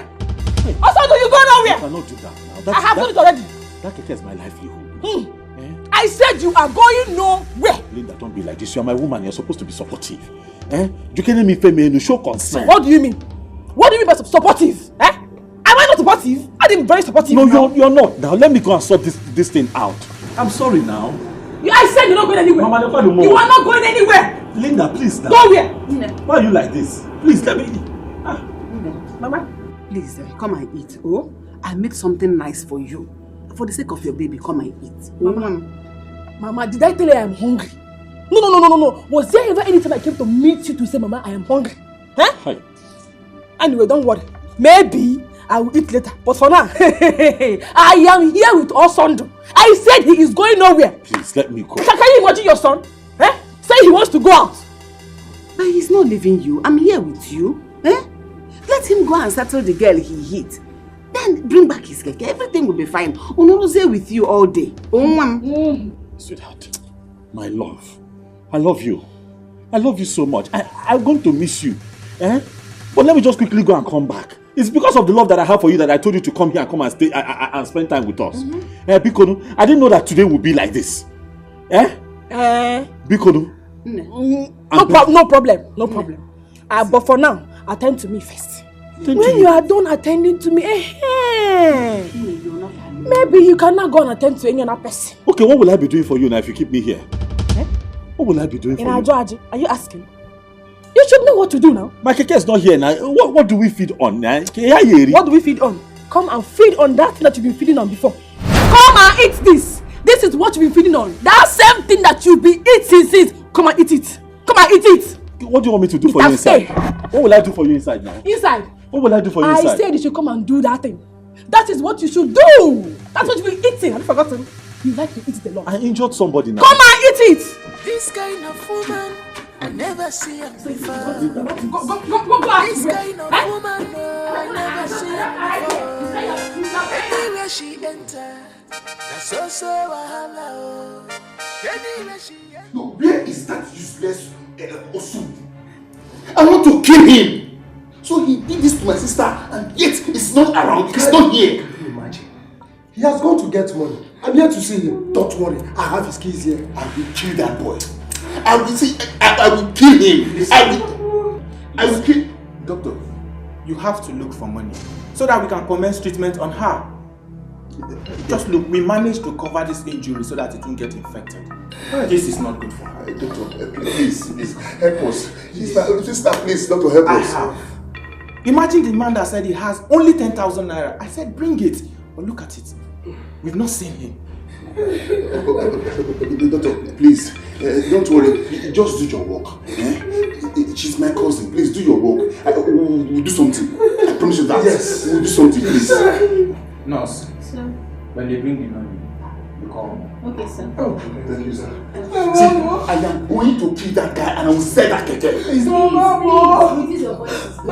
Hey. Osandu, you go nowhere. I cannot do that now. I have done it already. That keke is my livelihood. I said you are going nowhere. Linda, don't be like this. You are my woman. You're supposed to be supportive. You can't make me show concern. What do you mean? What do you mean by supportive? Am I not supportive? I am very supportive. No, you're not. Now let me go and sort this thing out. I'm sorry now. I said you're not going anywhere. Mama, you are not going anywhere. Linda, please now. Nowhere. Why are you like this? Please let me. Mama, please come and eat. Oh, I made something nice for you. For the sake of your baby, come and eat. Mama, did I tell you I am hungry? No. Was there ever any time I came to meet you to say, Mama, I am hungry? Hi. Anyway, don't worry. Maybe I will eat later. But for now, I am here with Osandu. I said he is going nowhere. Please, let me go. Can you imagine your son? Say he wants to go out. But he's not leaving you. I'm here with you. Let him go and settle the girl he hit. Then bring back his keke. Everything will be fine. Uno stay with you all day. Sweetheart, my love, I love you. I love you so much. I'm going to miss you. But let me just quickly go and come back. It's because of the love that I have for you that I told you to come here and come and stay and spend time with us. Bikono, I didn't know that today would be like this. Bikono. No problem. But for now, attend to me first. When you are done attending to me, maybe you cannot go and attend to any other person. Okay, what will I be doing for you now if you keep me here? What will I be doing for you? Are you asking? You should know what to do now. My keke is not here now. What do we feed on now? What do we feed on? Come and feed on that thing that you've been feeding on before. Come and eat this. This is what you've been feeding on. That same thing that you've been eating since. Come and eat it. Come and eat it. What do you want me to do for you inside? What will I do for you inside now? Inside? What will I do for you inside? I said you should come and do that thing. That is what you should do. That's what you've been eating. Have you forgotten? You like to eat the lot. I injured somebody now. Come and eat it. This kind of woman, I never see her before. Go This kind of woman, no, I never see her before. Anywhere she enter, that's so wahala. Anywhere she enter. No, where is that useless Osu? I want to kill him. So he did this to my sister, and yet he's not around. He's not here. Can you imagine? He has gone to get money. I'm here to see him. Don't worry, I have his keys here. I will kill that boy. I will kill him. I will kill. Doctor, you have to look for money so that we can commence treatment on her. Just look, we managed to cover this injury so that it won't get infected. This is not good for her. Doctor, please help us. Sister, please, doctor, help us. Imagine the man that said he has only 10,000 naira. I said, bring it. But look at it. We've not seen him. Doctor, please, don't worry. Just do your work. She's my cousin. Please do your work. We'll do something. I promise you that. Yes. We'll do something, please. Nurse, Sir. when they bring the money, you call me. Okay, sir. Oh, thank you, sir. See, I am going to kill that guy and I will sell that keke. Please, reduce your voice. I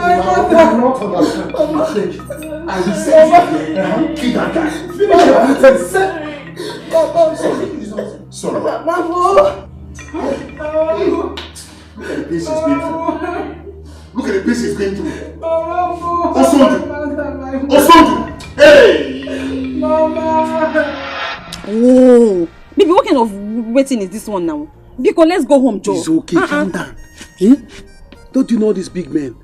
will sell that keke and I will kill that guy. Sorry. Look at the pace he's going through. Look at the pace he's going through. Osondu! Hey! Oh, baby, what kind of waiting is this one now? Because let's go home, Joe. It's okay, calm down. Don't you know these big men?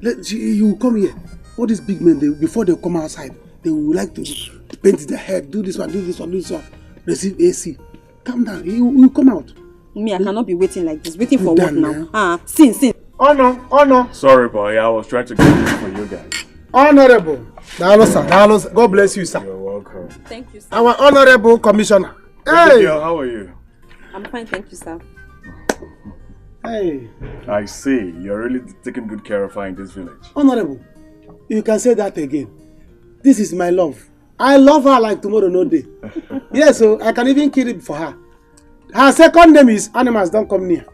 You come here. All these big men, before they come outside, they would like to paint their head, do this one, receive AC. Calm down, you come out. Me, I cannot be waiting like this. Waiting for what now? Sin. Oh no. Sorry, boy. I was trying to get this for you guys. Honorable. Dalos, God bless you, sir. You're welcome. Thank you, sir. Our honorable commissioner. Hey, girl, how are you? I'm fine, thank you, sir. Hey. I see. You're really taking good care of her in this village. Honorable, you can say that again. This is my love. I love her like tomorrow, no day. Yes, so I can even kill it for her. Her second name is Animals Don't Come Near.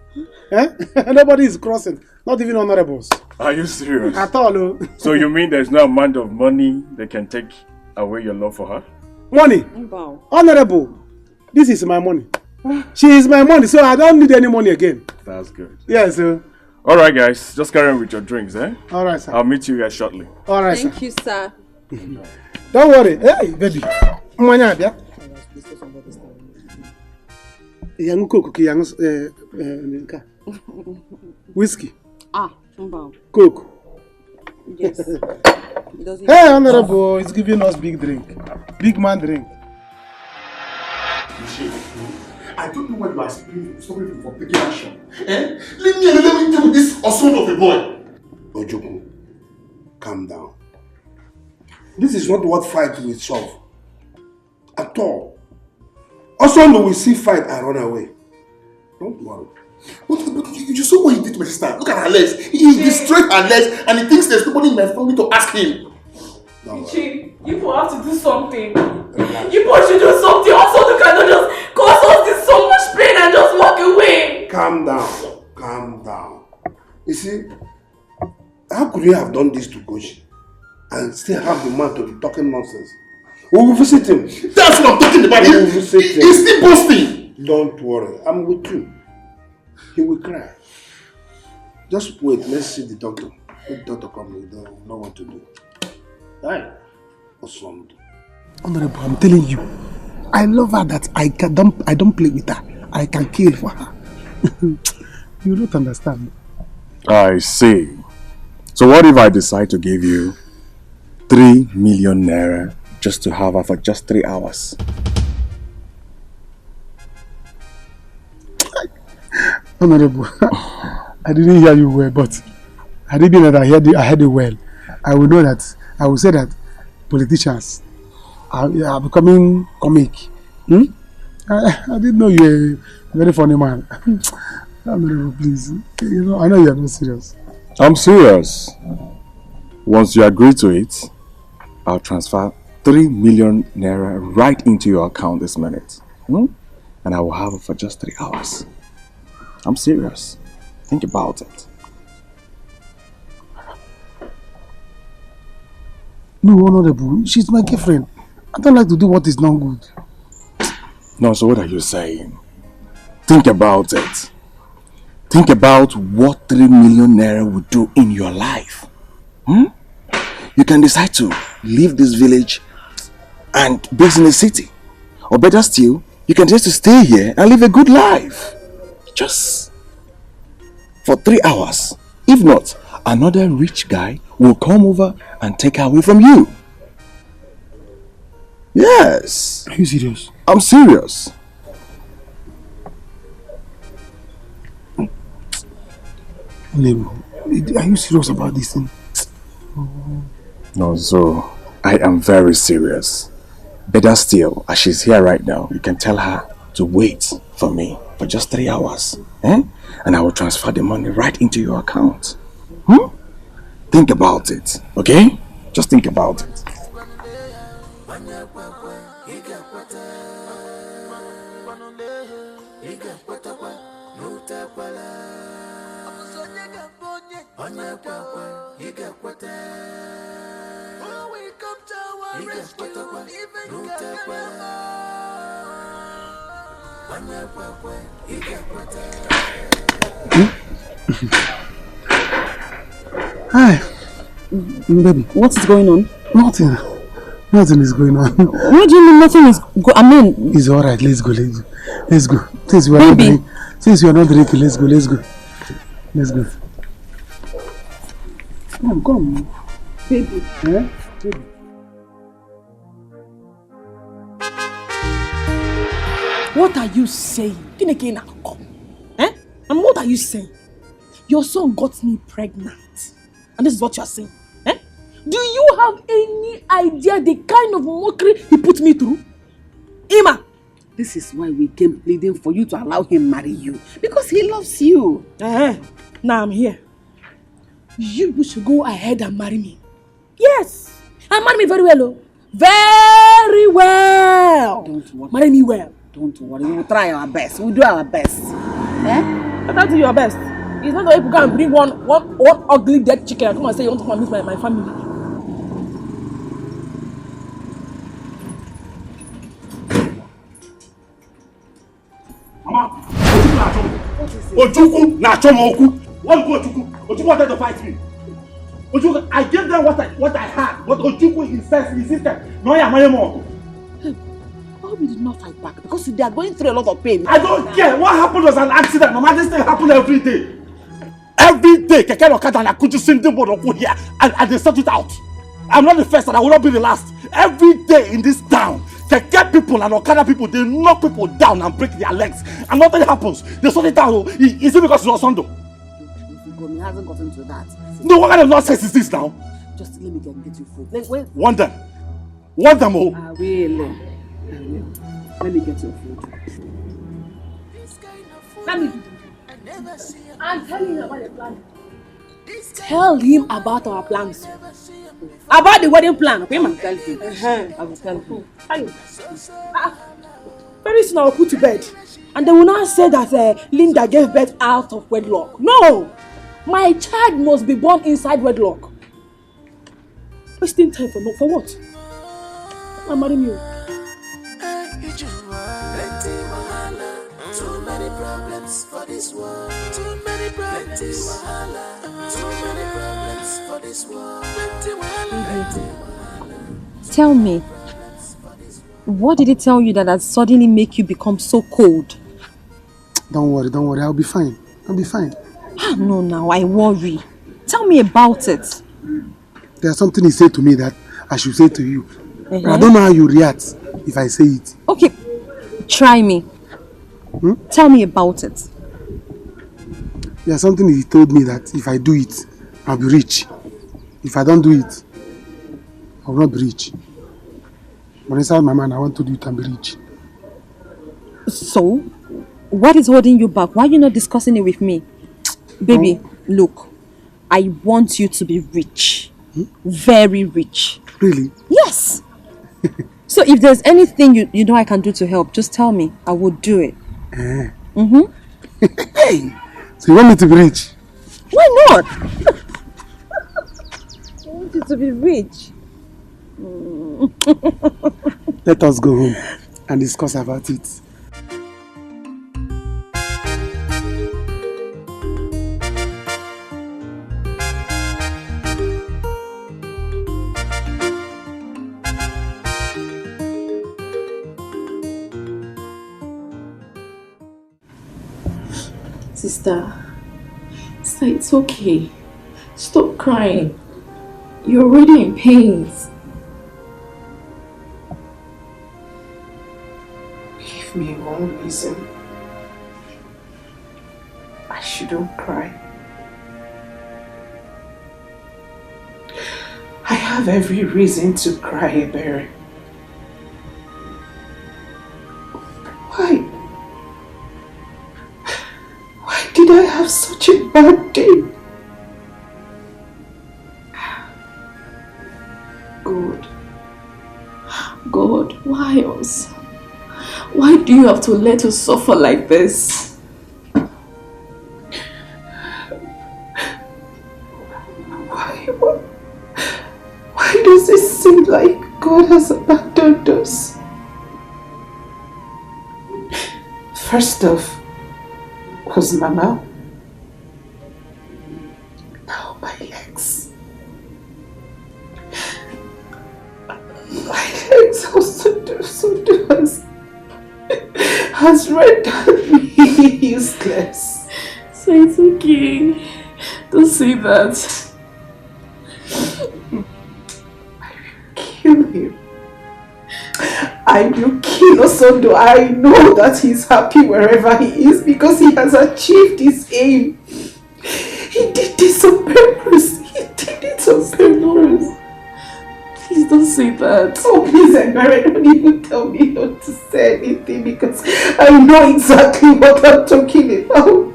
Nobody is crossing, not even honorables. Are you serious? At all. So you mean there's no amount of money that can take away your love for her? Money? Wow. Honorable, this is my money. She is my money, so I don't need any money again. That's good. Yes, sir. Alright, guys, just carry on with your drinks, eh? Alright, sir. I'll meet you guys shortly. Alright, sir. Thank you, sir. Don't worry. Hey, baby. Young cook, young whiskey. Coke. Yes. Hey, honorable, it's giving us big drink. Big man drink. I don't know why you are stopping me from taking action. Leave me alone, let me deal with this son of a boy. Ojoko, calm down. This is not what fight will solve. At all. Also, when we see fight and run away. Don't worry. But you saw what he did to my sister. Look at her legs. He destroyed her legs and he thinks there's nobody in my family to ask him. Ichi, you will have to do something. You both should do something. Also, you cannot just cause us this so much pain and just walk away. Calm down. You see, how could you have done this to Goshi? and still have the man to be talking nonsense. We will visit him. That's what I'm talking about. We will visit him. He's still boasting. Don't worry, I'm with you. He will cry. Just wait, let's see the doctor. If the doctor comes, we don't know what to do. Right? Or something. Honorable, I'm telling you, I love her that I don't play with her. I can kill for her. You don't understand. I see. So what if I decide to give you 3 million naira just to have her for just 3 hours? Honorable, I didn't hear you well, but I didn't know that I heard it well. I will know that, I will say that politicians are becoming comic. I didn't know you're a very funny man. Honorable, please. You know, I know you're not serious. I'm serious. Once you agree to it, I'll transfer 3 million naira right into your account this minute. And I will have it for just 3 hours. I'm serious. Think about it. No, Honorable, she's my girlfriend. I don't like to do what is not good. No, so what are you saying? Think about it. Think about what 3 million naira would do in your life. You can decide to leave this village and base in a city. Or better still, you can just stay here and live a good life. Just for 3 hours. If not, another rich guy will come over and take her away from you. Yes. Are you serious? I'm serious. Are you serious about this thing? No, so I am very serious. Better still, as she's here right now, you can tell her to wait for me for just 3 hours. And I will transfer the money right into your account. Think about it, okay? Just think about it. Hi, baby. What is going on? Nothing. Nothing is going on. What do you mean nothing is It's alright, let's go. Let's go. Since we are not drinking, let's go. Let's go. Come. Baby. Yeah? Baby. What are you saying? And what are you saying? Your son got me pregnant. And this is what you are saying. Do you have any idea the kind of mockery he put me through? Ima! This is why we came pleading for you to allow him marry you. Because he loves you. Now I'm here. You should go ahead and marry me. Yes! And marry me very well, oh. Very well! Don't worry. Marry me well. Don't worry, we will try our best. We'll do our best. Better do your best. It's not the way you go and bring one ugly dead chicken and come and say you want to come and meet my family. Mama, Ojukwu na Chomoku. What go Ojukwu? Ojukwu wanted to fight me. Ojukwu, I gave them what I had, but Ojukwu insisted. No, yeah, my mom. Why we did not fight back? Because they are going through a lot of pain. I don't care. What happened was an accident. Mama, this thing happens every day. Every day, Keke Okada and Akuju send them over here and they sort it out. I'm not the first and I will not be the last. Every day in this town, Keke people and Okada people, they knock people down and break their legs. And nothing happens. They sort it out. Is it because it's Osondo? He hasn't gotten to that. No, what kind of nonsense is this now? Just let me get you food. Wait. Want them, oh. I will. Let me get your food. Let me do it. I'm telling you about the plan. Tell him about our plans. About the wedding plan, okay, man? I will tell him. Very soon I will put to bed. And they will not say that Linda gave birth out of wedlock. No! My child must be born inside wedlock. Wasting time for what? I'm marrying you. Too many problems for this world. Too many problems. Too many problems for this world. Tell me, what did he tell you that has suddenly make you become so cold? Don't worry, I'll be fine. No, now I worry. Tell me about it. There's something he said to me that I should say to you. But I don't know how you react if I say it. Okay, try me. Tell me about it. There's something he told me that if I do it, I'll be rich. If I don't do it, I will not be rich. But inside my mind, I want to do it and be rich. So, what is holding you back? Why are you not discussing it with me? Baby, look, I want you to be rich. Very rich. Really? Yes. So if there's anything you know I can do to help, just tell me. I will do it. Hey, so you want me to be rich? Why not? I want you to be rich. Let us go home and discuss about it. Sister, it's okay. Stop crying. You're already in pain. Give me one reason I shouldn't cry. I have every reason to cry, Ebere. Why did I have such a bad day? God, why us? Why do you have to let us suffer like this? Why does it seem like God has abandoned us? First off was Mama. Now my legs. My legs also has rendered me useless. So it's okay. Don't say that. Kill him. I will kill Osondo. I know that he's happy wherever he is because he has achieved his aim. He did this on purpose. Please don't say that. Oh, please, Ebere, don't even tell me not to say anything because I know exactly what I'm talking about.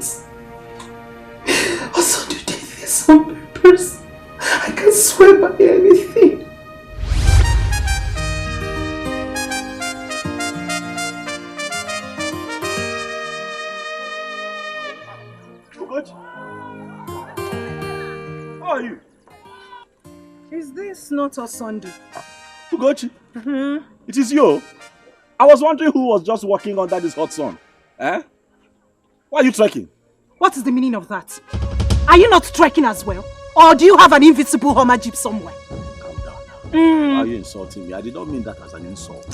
Osondo did this on purpose. I can swear by anything. How are you? Is this not Osondo? Ugochi? It is you. I was wondering who was just walking under this hot sun. Eh? Why are you trekking? What is the meaning of that? Are you not trekking as well? Or do you have an invisible Hummer Jeep somewhere? Calm down now. Why are you insulting me? I did not mean that as an insult.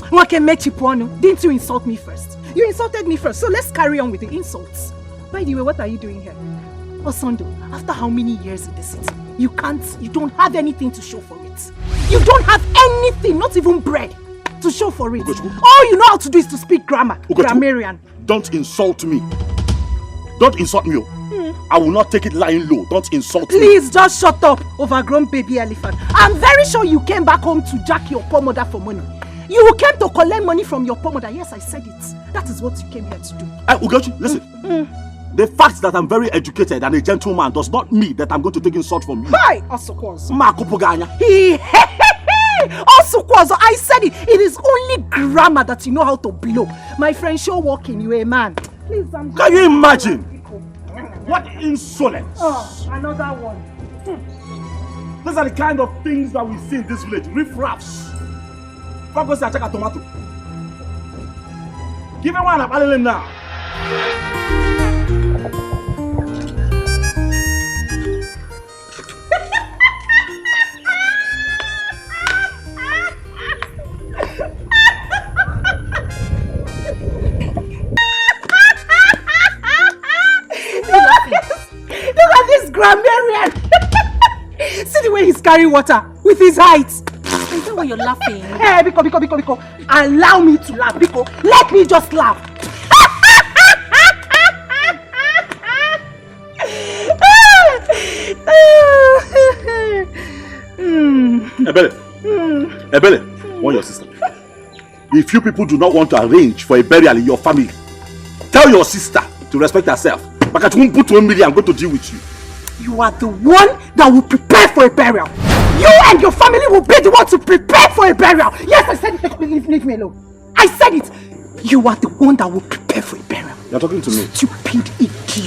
Didn't you insult me first? You insulted me first, so let's carry on with the insults. By the way, what are you doing here? Osondo, after how many years in the city? You don't have anything to show for it. You don't have anything, not even bread, to show for it. All you know how to do is to speak grammar. Grammarian. Don't insult me. Don't insult me. I will not take it lying low. Don't insult me. Please just shut up, overgrown baby elephant. I'm very sure you came back home to jack your poor mother for money. You came to collect money from your poor mother. Yes, I said it. That is what you came here to do. Ugochi, listen. The fact that I'm very educated and a gentleman does not mean that I'm going to take insult from you. Hi, Osukwazo. Makupuganya. Osukwazo, I said it. It is only grammar that you know how to blow. My friend, show walking, you a man. Please, Can you imagine? What insolence! Oh, another one. Those are the kind of things that we see in this village. Riff-raffs. Fuck us and check a tomato. Give me one up, now. Look at this grammarian. See the way he's carrying water with his height. Is that why you're laughing? Hey, Biko. Allow me to laugh, Biko. Let me just laugh. Ebele, warn your sister. If you people do not want to arrange for a burial in your family, tell your sister to respect herself. Because I won't put 1 million, I'm going to deal with you. You are the one that will prepare for a burial. You and your family will be the one to prepare for a burial. Yes, I said it. Leave me alone. I said it. You are the one that will prepare for a burial. You're talking to me. Stupid idiot.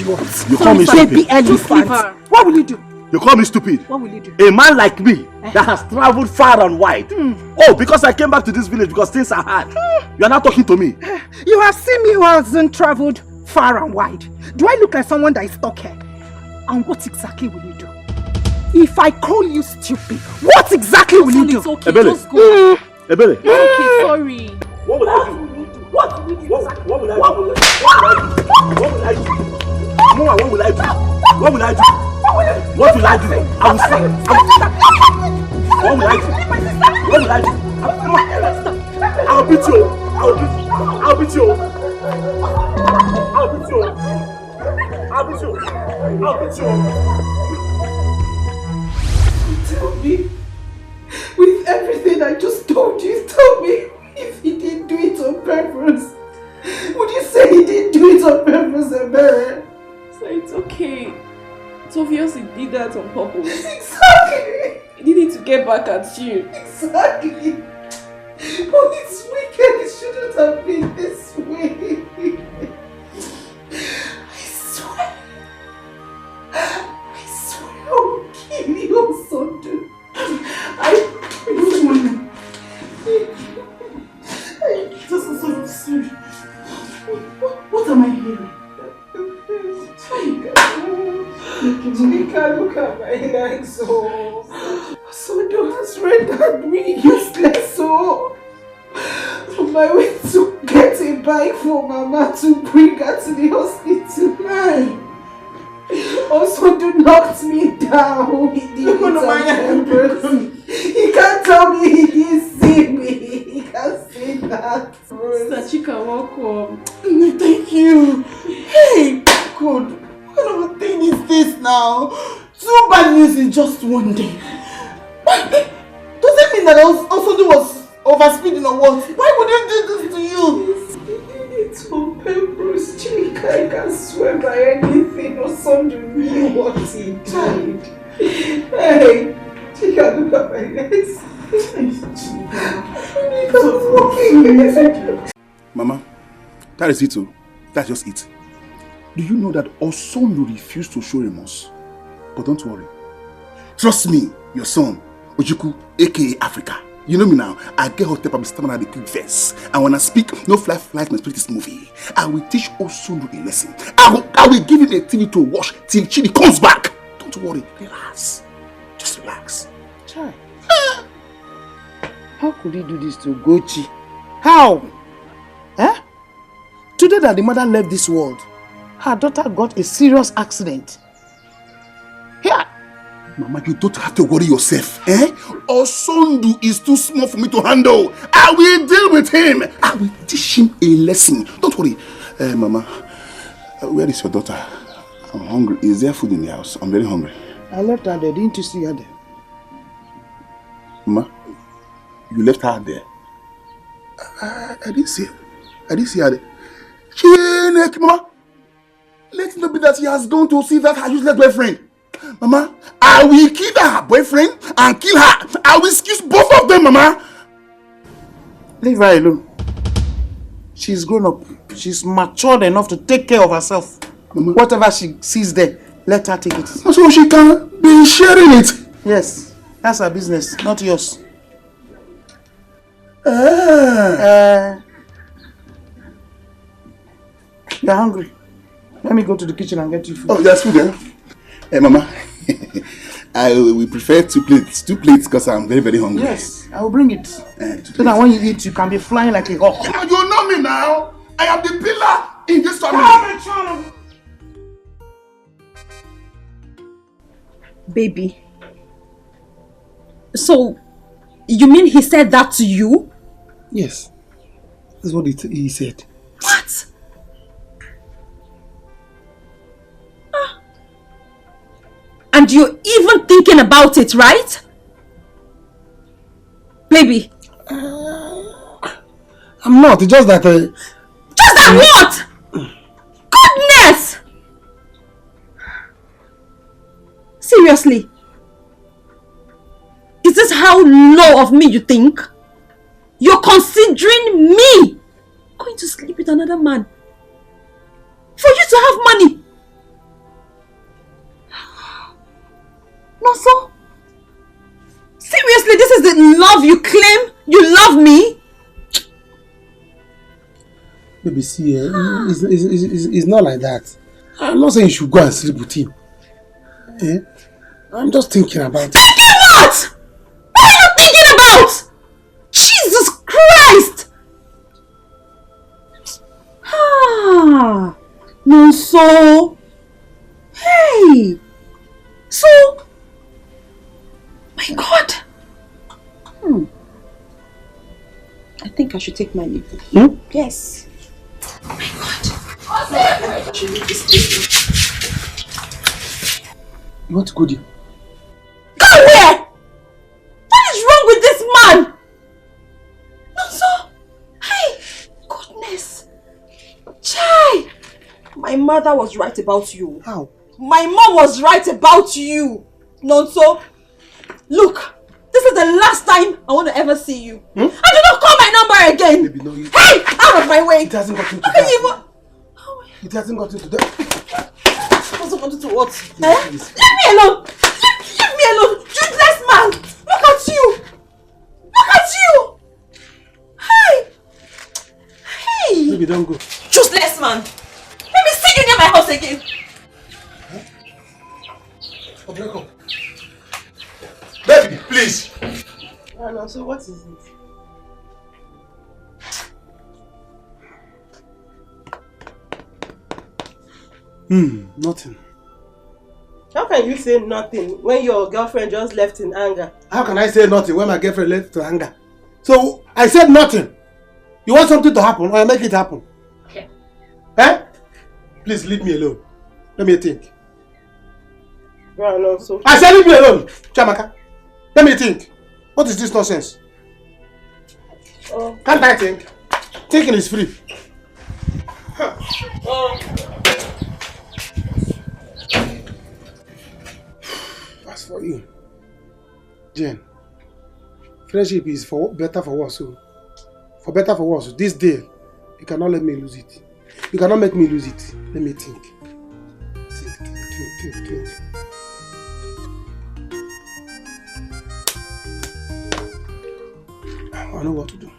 You call me stupid. What will you do? You call me stupid? What will you do? A man like me that has traveled far and wide. Oh, because I came back to this village because things are hard. You are not talking to me. You have seen me who hasn't traveled far and wide. Do I look like someone that is stuck here? And what exactly will you do? If I call you stupid, what exactly will you do? It's okay, Ebele. just go. Ebele. Okay, sorry. What will I do? What will I do? What will I do? What will I do? Mama, what will I do? What will I do? What will I do? I will stop. What will I do? What will I do? I'll beat you. I'll beat you. I'll beat you. I'll beat you. I'll beat you. Tell me, with everything I just told you, tell me if he didn't do it on purpose. Would you say he didn't do it on purpose, Ebere? So it's okay. It's obvious he did that on purpose. Exactly. He did it to get back at you. Exactly. But it's wicked. It shouldn't have been this way. I swear I'll kill you, Sunday. What am I hearing? Chika, look at my legs. Sondo has rendered me useless. So, on my way to get a bike for Mama to bring her to the hospital. Also, do knocked me down. He did it on purpose. He can't tell me he didn't see me. He can't say that. Chika, welcome. Thank you. Hey, God, what kind of a thing is this now? 2 bad news in just one day. Does it mean that also was overspeeding or what? Why would you do this to you? It's on purpose, Chika. I can swear by anything or something knew what he did. Hey, Chika, look at my legs. Mama, that is it too. That's just it. Do you know that Osondu refused to show remorse? But don't worry. Trust me, your son, Ojuku, aka Africa. You know me now. I get hot pepper, Mr. Man at the quick verse. And when I speak, no fly my spirit this movie. I will teach Osondu a lesson. I will give him a TV to watch till Chidi comes back. Don't worry, relax. Just relax. Chai. How could he do this to Gochi? How? Eh? Today that the mother left this world, her daughter got a serious accident. Here. Mama, you don't have to worry yourself. Osondu is too small for me to handle. I will deal with him. I will teach him a lesson. Don't worry. Mama, where is your daughter? I'm hungry. Is there food in the house? I'm very hungry. I left her there. Didn't you see her there? Mama, you left her there? I didn't see her. I didn't see her there. Mama, let it not be that she has gone to see that her useless boyfriend. Mama, I will kill her boyfriend and kill her. I will excuse both of them, Mama. Leave her alone. She's grown up. She's matured enough to take care of herself. Mama. Whatever she sees there, let her take it. So she can be sharing it. Yes. That's her business, not yours. You're hungry. Let me go to the kitchen and get you food. Oh, there's food there. Hey, Mama. We prefer 2 plates. 2 plates because I'm very, very hungry. Yes, I will bring it. So that when you eat, you can be flying like a hawk. You know me now. I am the pillar in this family. Baby. So, you mean he said that to you? Yes. That's what he said. What? And you're even thinking about it, right? Baby. I'm not. It's just that... Just that what? Goodness! Seriously? Is this how low of me you think? You're considering me going to sleep with another man for you to have money? No, so? Seriously, this is the love you claim? You love me? Baby, see, it's not like that. I'm not saying you should go and sleep with him. I'm just thinking about it. Thinking what? What are you thinking about? Jesus Christ! No, so... Hey! So... My God! I think I should take my leave. Yes. Oh my God! You want to go there? Go where? What is wrong with this man? No, so... Hey! Goodness! Chai! My mother was right about you. How? My mom was right about you. Nonso, look, this is the last time I want to ever see you. And do not call my number again. Baby, no, hey, out of my way. It hasn't gotten to that. It hasn't gotten to that. It hasn't gotten to what? Leave me alone. Leave me alone. Useless man. Look at you. Look at you. Hey. Baby, don't go. Useless man. Let me see you near my house again. Baby, please. No, so what is it? Nothing. How can you say nothing when your girlfriend just left in anger? How can I say nothing when my girlfriend left to anger? So, I said nothing. You want something to happen, or I make it happen? Okay. Please leave me alone. Let me think. No, so... I said leave me alone, Chamaka. Let me think. What is this nonsense? Can't I think? Thinking is free. As for you, Jen, friendship is for better for worse. So, for better for worse, this day, you cannot let me lose it. You cannot make me lose it. Let me think. Think. I know what to do.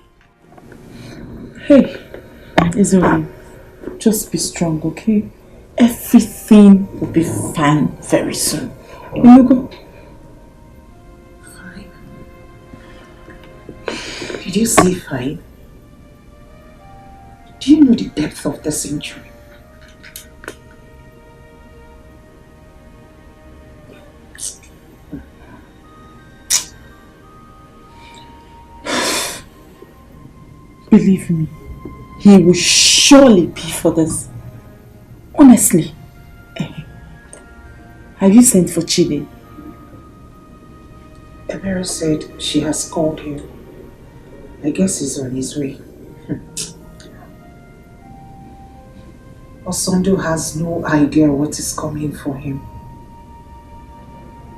Hey, Israel, just be strong, okay? Everything will be fine very soon. You go. Fine. Did you say fine? Do you know the depth of this injury? Believe me, he will surely pay for this. Honestly. Have you sent for Chidi? Ebere said she has called him. I guess he's on his way. Osondo has no idea what is coming for him.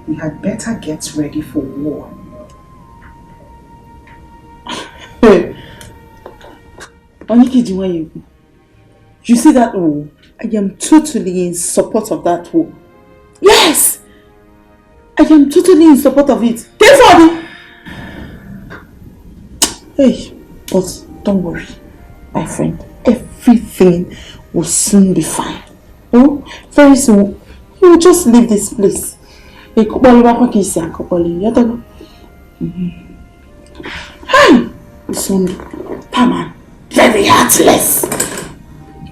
He had better get ready for war. You see that war? I am totally in support of that war. Yes! I am totally in support of it. Hey, but don't worry, my friend. Everything will soon be fine. Oh, very soon, you will just leave this place. Hey, this one, that man, very heartless.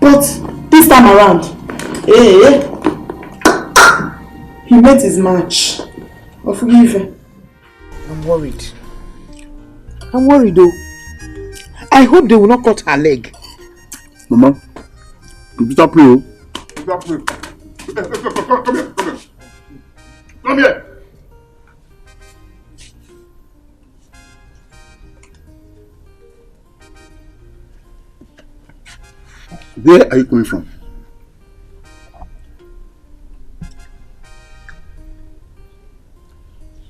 But this time around, he met his match. I'll forgive him. I'm worried. I'm worried though. I hope they will not cut her leg. Mama, you better pray. You better pray. Come here. Come here. Where are you coming from?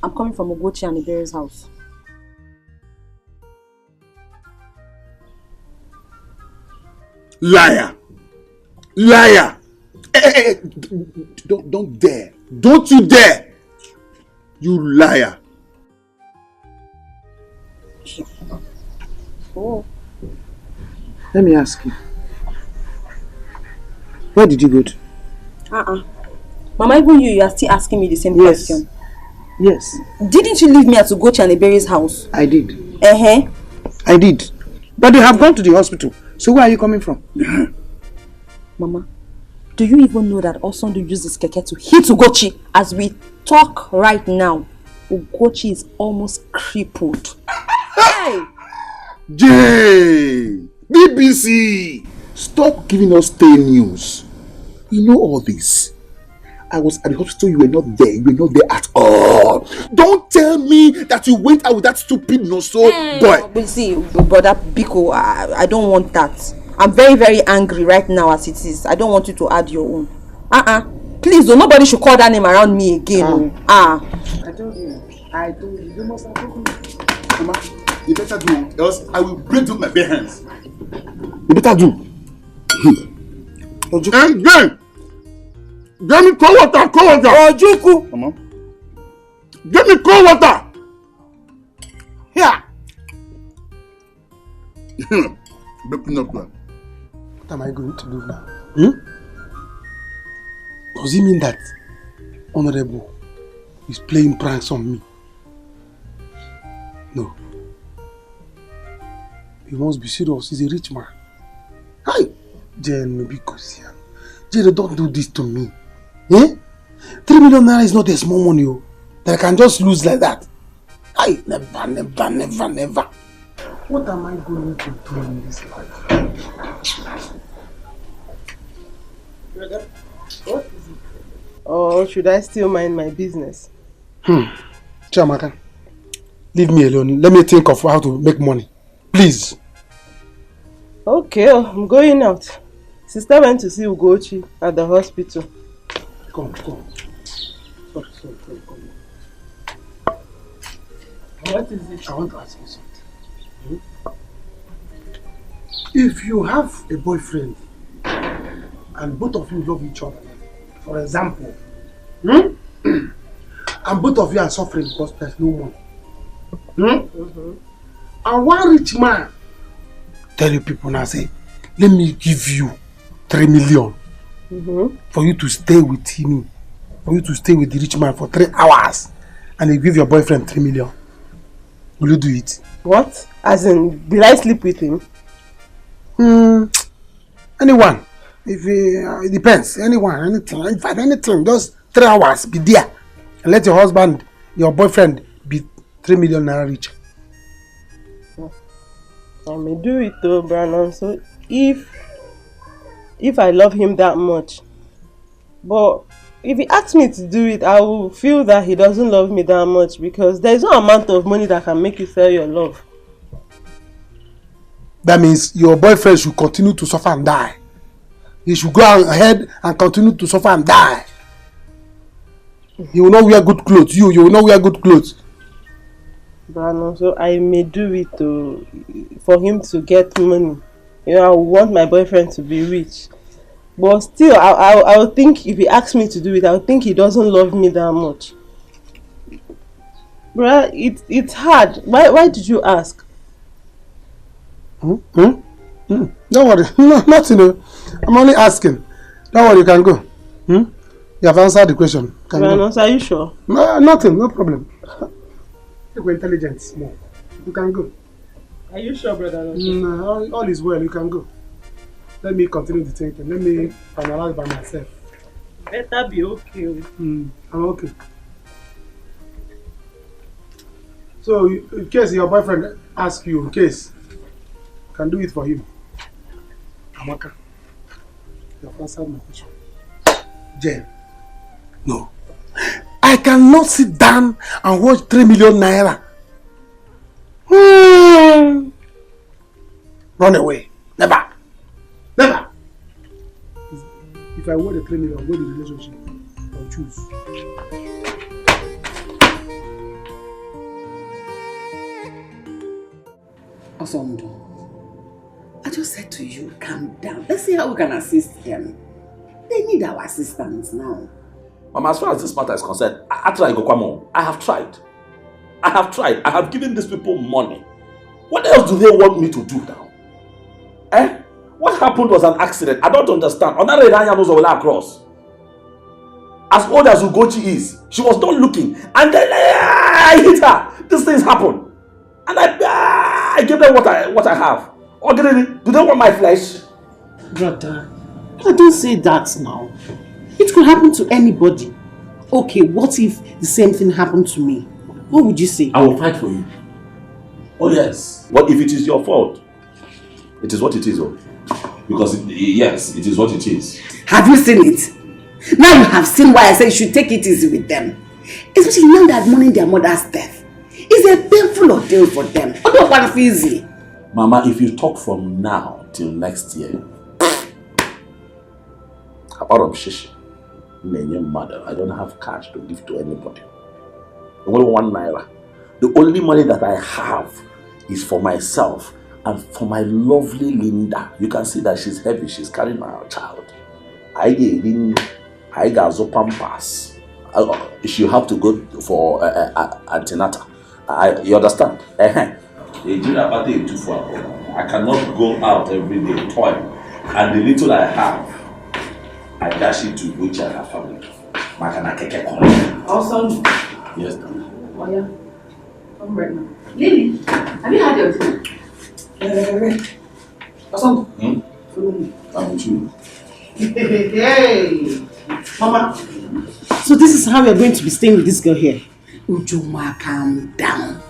I'm coming from Ugochi and Ibere's house. Liar! Liar! Hey, don't dare! Don't you dare! You liar! Oh. Let me ask you. Where did you go to? Mama, even you are still asking me the same question. Yes. Didn't you leave me at Ugochi and Ibere's house? I did. I did. But they have gone to the hospital. So where are you coming from? Mama, do you even know that Osondu uses keke to hit Ugochi? As we talk right now, Ugochi is almost crippled. Hey! Jay! BBC! Stop giving us stale news. You know all this. I was at the hospital, you were not there. You were not there at all. Don't tell me that you went out with that stupid noso boy. But see, brother Biko, I don't want that. I'm very, very angry right now as it is. I don't want you to add your own. Please, though, nobody should call that name around me again. I told you. You must have broken me. Mama, you better do, else I will break with my bare hands. You better do. And then, get me cold water, cold water. Ojuku. Mama. Get me cold water. Here. What am I going to do now? Does it mean that Honorable is playing pranks on me? No. He must be serious. He's a rich man. Hi! Jen, maybe Kosian. Jen, don't do this to me. 3 million naira is not a small money that I can just lose like that. I never. What am I going to do in this life? What is it? Or should I still mind my business? Chiamaka, leave me alone. Let me think of how to make money. Please. Okay, I'm going out. Sister went to see Ugochi at the hospital. Come. Sorry, come. What is it? I want to ask you something. If you have a boyfriend and both of you love each other, for example, and both of you are suffering because there's no money, and one rich man tell you people now, say, let me give you 3 million for you to stay with him, for you to stay with the rich man for 3 hours, and you give your boyfriend 3 million. Will you do it? What? As in, will I sleep with him? Anyone. If it depends. Anyone, anything. In fact, anything. Just 3 hours, be there. And let your husband, your boyfriend, be 3 million naira rich. I may do it though, Brandon. So if I love him that much. But if he asks me to do it, I will feel that he doesn't love me that much, because there is no amount of money that can make you sell your love. That means your boyfriend should continue to suffer and die. He should go ahead and continue to suffer and die. He will not wear good clothes. You will not wear good clothes. Brandon, so I may do it for him to get money. I want my boyfriend to be rich. But still, I would think if he asks me to do it, I would think he doesn't love me that much. Bruh, it's hard. Why did you ask? Don't worry. No, nothing. I'm only asking. Don't worry, you can go. You have answered the question. Branos, are you sure? No, nothing. No problem. You're intelligent. No. You can go. Are you sure, brother? No, all is well. You can go. Let me continue the thinking. Let me finalize by myself. Better be okay. I'm okay. So, in case your boyfriend asks you, in case, you can do it for him. Amaka, you have answered my question. Jane, no. I cannot sit down and watch 3 million naira. Run away. Never. Never. If I want the 3 million, go the relationship. I'll choose. Osondo, I just said to you, calm down. Let's see how we can assist them. They need our assistance now. Mama, as far as this matter is concerned, I have tried. I have given these people money. What else do they want me to do now? What happened was an accident. I don't understand. Across. As old as Ugochi is, she was not looking. And then I hit her. These things happen. And I give them what I have. Or do they want my flesh? Brother, don't say that now. It could happen to anybody. Okay, what if the same thing happened to me? What would you say? I will fight for you. Oh yes. What if it is your fault? It is what it is. Because yes, it is what it is. Have you seen it? Now you have seen why I say you should take it easy with them. Especially now that mourning their mother's death. It's a painful ordeal for them. I don't want to feel easy. Mama, if you talk from now till next year, apart from shishi, mother, I don't have cash to give to anybody. Only 1 naira. The only money that I have is for myself and for my lovely Linda. You can see that she's heavy. She's carrying our child. I got Pampas. She have to go for antenatal. You understand? I cannot go out every day toil, and the little I have, I dash it to Uche and her family. Awesome. Yes, darling. Oh yeah. I'm right now. Lily, have you had your tea? Awesome. Follow me. I'm with you. Hey, Mama. So this is how you're going to be staying with this girl here? Ujoma, calm down.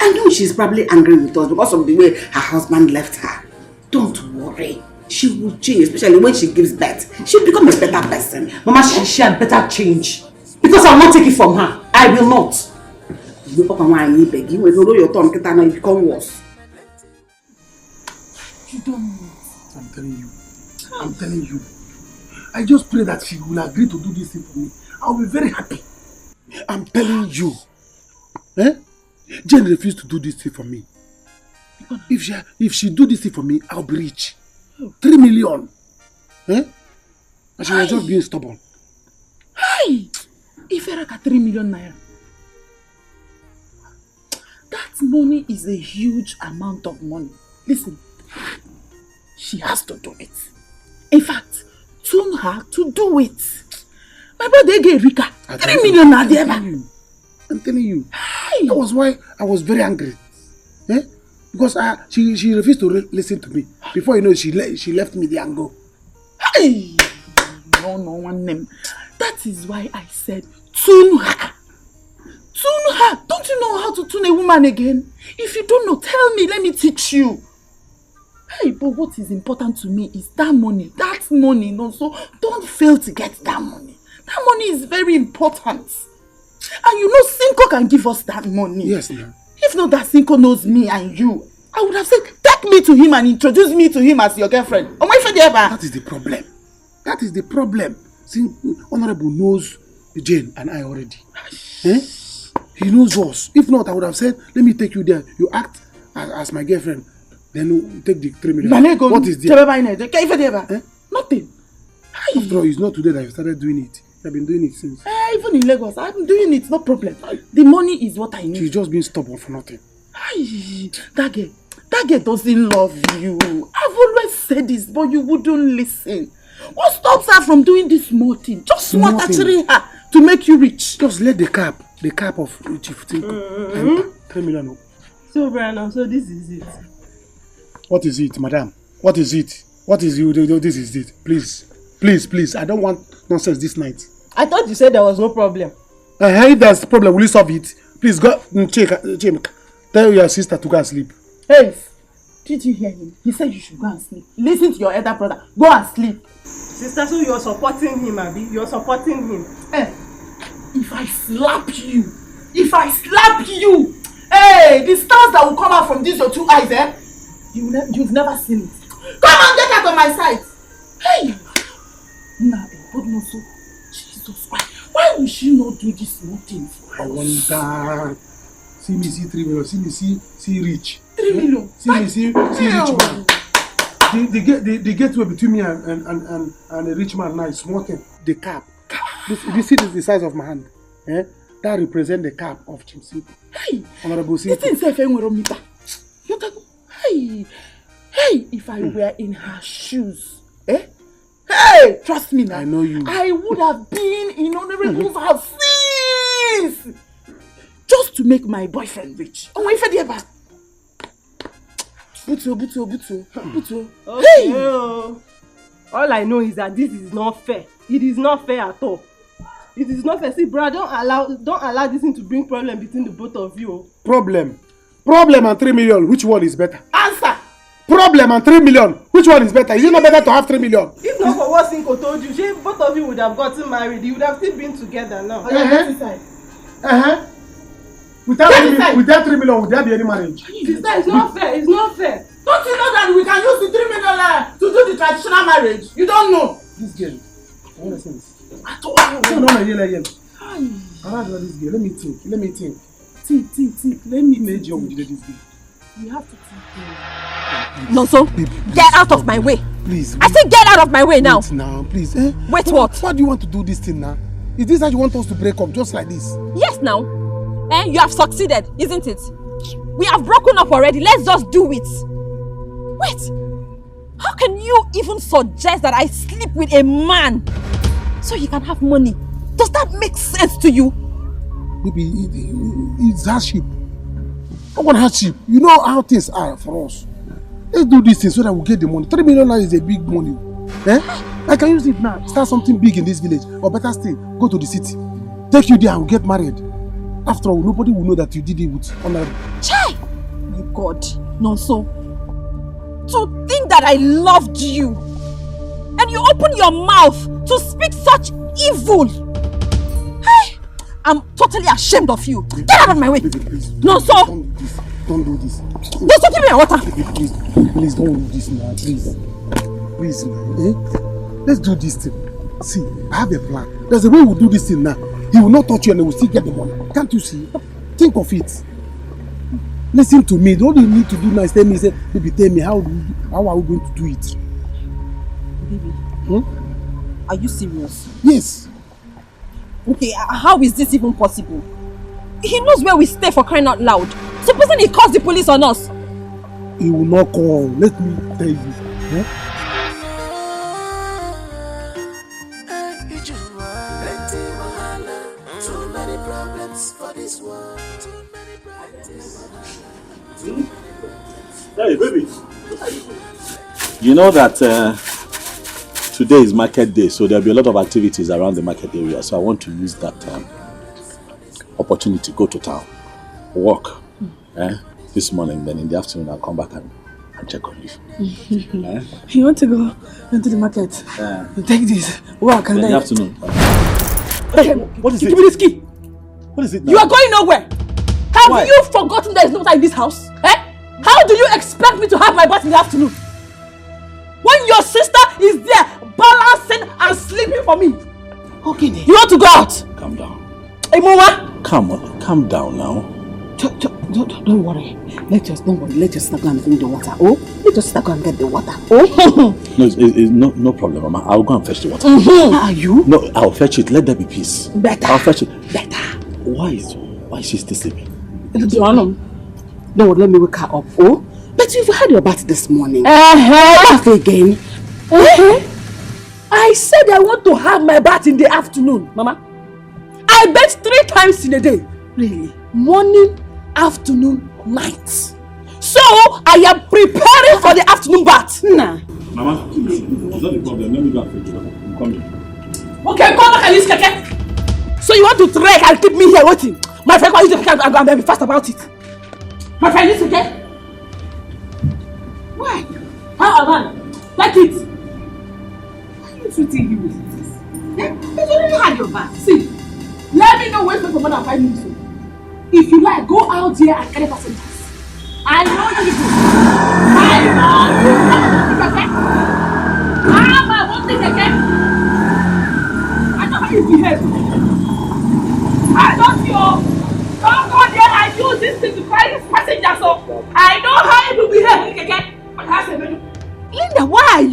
I know she's probably angry with us because of the way her husband left her. Don't worry. She will change, especially when she gives birth. She'll become a better person. Mama, she had better change. Because I will not take it from her. I will not. You become worse. You don't know. I'm telling you. I just pray that she will agree to do this thing for me. I'll be very happy. I'm telling you. Jane refused to do this thing for me. If she do this thing for me, I'll be rich. 3 million. And she was just being stubborn. Hey! If I got 3 million naira. That money is a huge amount of money. Listen, she has to do it. In fact, tune her to do it. My brother gave Rika 3 million naira. I'm telling you. That was why I was very angry. Because she refused to listen to me. Before you know, she left me there and go. Hey! No, one name. That is why I said, tune her. Tune her. Don't you know how to tune a woman again? If you don't know, tell me. Let me teach you. Hey, but what is important to me is that money. That money. No, so don't fail to get that money. That money is very important. And you know Cinco can give us that money. Yes, ma'am. If not that Cinco knows me and you, I would have said, take me to him and introduce me to him as your girlfriend. That is the problem. That is the problem. See, Honorable knows Jane and I already. He knows us. If not, I would have said, let me take you there. You act as my girlfriend. Then we'll take the 3 million. What is there? Nothing. After all, it's not today that you started doing it. I've been doing it since. Even in Lagos, I've been doing it, no problem. The money is what I need. She's just being stubborn for nothing. That girl doesn't love you. I've always said this, but you wouldn't listen. What stops her from doing this small thing? Just want to her to make you rich. Just let the cap of Chief Tinku enter. 3 million. So, Brandon, so this is it. What is it, madam? What is it? What is you? This is it. Please. I don't want nonsense this night. I thought you said there was no problem. If there's a problem, will you solve it? Please go check. Tell your sister to go and sleep. Hey, did you hear him? He said you should go and sleep. Listen to your elder brother. Go and sleep. Sister, so you're supporting him, Abi? You're supporting him. If I slap you, hey, the stars that will come out from these your two eyes, you've never seen it. Come on, get out of my sight. Hey, Jesus Christ, why would she not do this small thing for us? I wonder. See me see 3 million. See rich. 3 million. See rich man. The gateway between me and a rich man now is small thing. The cap. If you see the size of my hand, that represents the cap of Chimsi. Hey, Honorable Hey, if I were in her shoes, hey, trust me now. I know you. I would have been in Honorable's house since, just to make my boyfriend rich. Oh, if I did ever. Buto. Okay. Hey! All I know is that this is not fair. It is not fair at all. It is not fair. See, bro, don't allow this thing to bring problem between the both of you. Problem and 3 million. Which one is better? Answer. Problem and 3 million. Which one is better? Is it not better to have 3 million? If not for what Cinco told you, both of you would have gotten married. You would have still been together now. Without 3 million, would there be any marriage? Sister, it's not fair. It's not fair. Don't you know that we can use the 3 million to do the traditional marriage? You don't know. This girl. I want to say this. I told you. No, I don't know this girl. Let me think. Think. Let me make your with this girl. You have to think. No, so get out of my way. Please. I say get out of my way now. Wait now, please. Wait, what? Why do you want to do this thing now? Is this how you want us to break up just like this? Yes, now. You have succeeded, isn't it? We have broken up already. Let's just do it. Wait. How can you even suggest that I sleep with a man so he can have money? Does that make sense to you? Maybe it's hardship. I want hardship. You know how things are for us. Let's do this thing so that we'll get the money. 3 million now is a big money. I can use it now. Start something big in this village. Or better still, go to the city. Take you there and get married. After all, nobody will know that you did it with honorable. Chai! My God. No, so. To think that I loved you. And you open your mouth to speak such evil. Hey! I'm totally ashamed of you. Get out of my way. Please. No, so. Don't do this. Don't give me my water. Please don't do this now. Please now. Let's do this thing. See, I have a plan. There's a way we'll do this thing now. He will not touch you and he will still get the money. Can't you see? Think of it. Listen to me. All you need to do now is tell me, baby, tell me, how are we going to do it? Baby, are you serious? Yes. Okay, how is this even possible? He knows where we stay, for crying out loud. Supposing he calls the police on us. He will not call. Let me tell you. Hey, baby. You know that today is market day, so there'll be a lot of activities around the market area. So I want to use that opportunity to go to town, walk this morning. Then in the afternoon, I'll come back and check on you. You want to go into the market? Take this, walk, and in then... the afternoon. Hey, what is it? Give me this key. What is it now? You are going nowhere. Have you forgotten there is no time in this house? How do you expect me to have my bath in the afternoon? When your sister is there balancing and sleeping for me. Okay, you want to go out? Calm down. Hey, Mama. Calm down now. Don't worry. Let your sister go and bring the water. Oh, let your sister go and get the water. Oh. No, it's no problem, Mama. I'll go and fetch the water. Are you? No, I'll fetch it. Let there be peace. Better. I'll fetch it. Better. Why is she still sleeping? Don't let me wake her up. Oh, but you've had your bath this morning. Bath again. I said I want to have my bath in the afternoon, Mama. I bathe 3 times in a day. Really? Morning, afternoon, night. So I am preparing for the afternoon bath. Nah. Mama, it's not a problem. Let me go and fetch the water. I'm coming. Okay, come back and use keke. So you want to trek and keep me here waiting? My friend, use the keke and be fast about it. My friend, use keke. Why? How am I? Like it. Why are you treating him with this? You already had your bath. See, let me know wait for more than 5 minutes. If you like, go out there and carry passengers. I know you do. I want the keke. I know how you behave. I don't know. Don't go there and use this thing to carry passengers. So I know how you behave, keke. Linda, why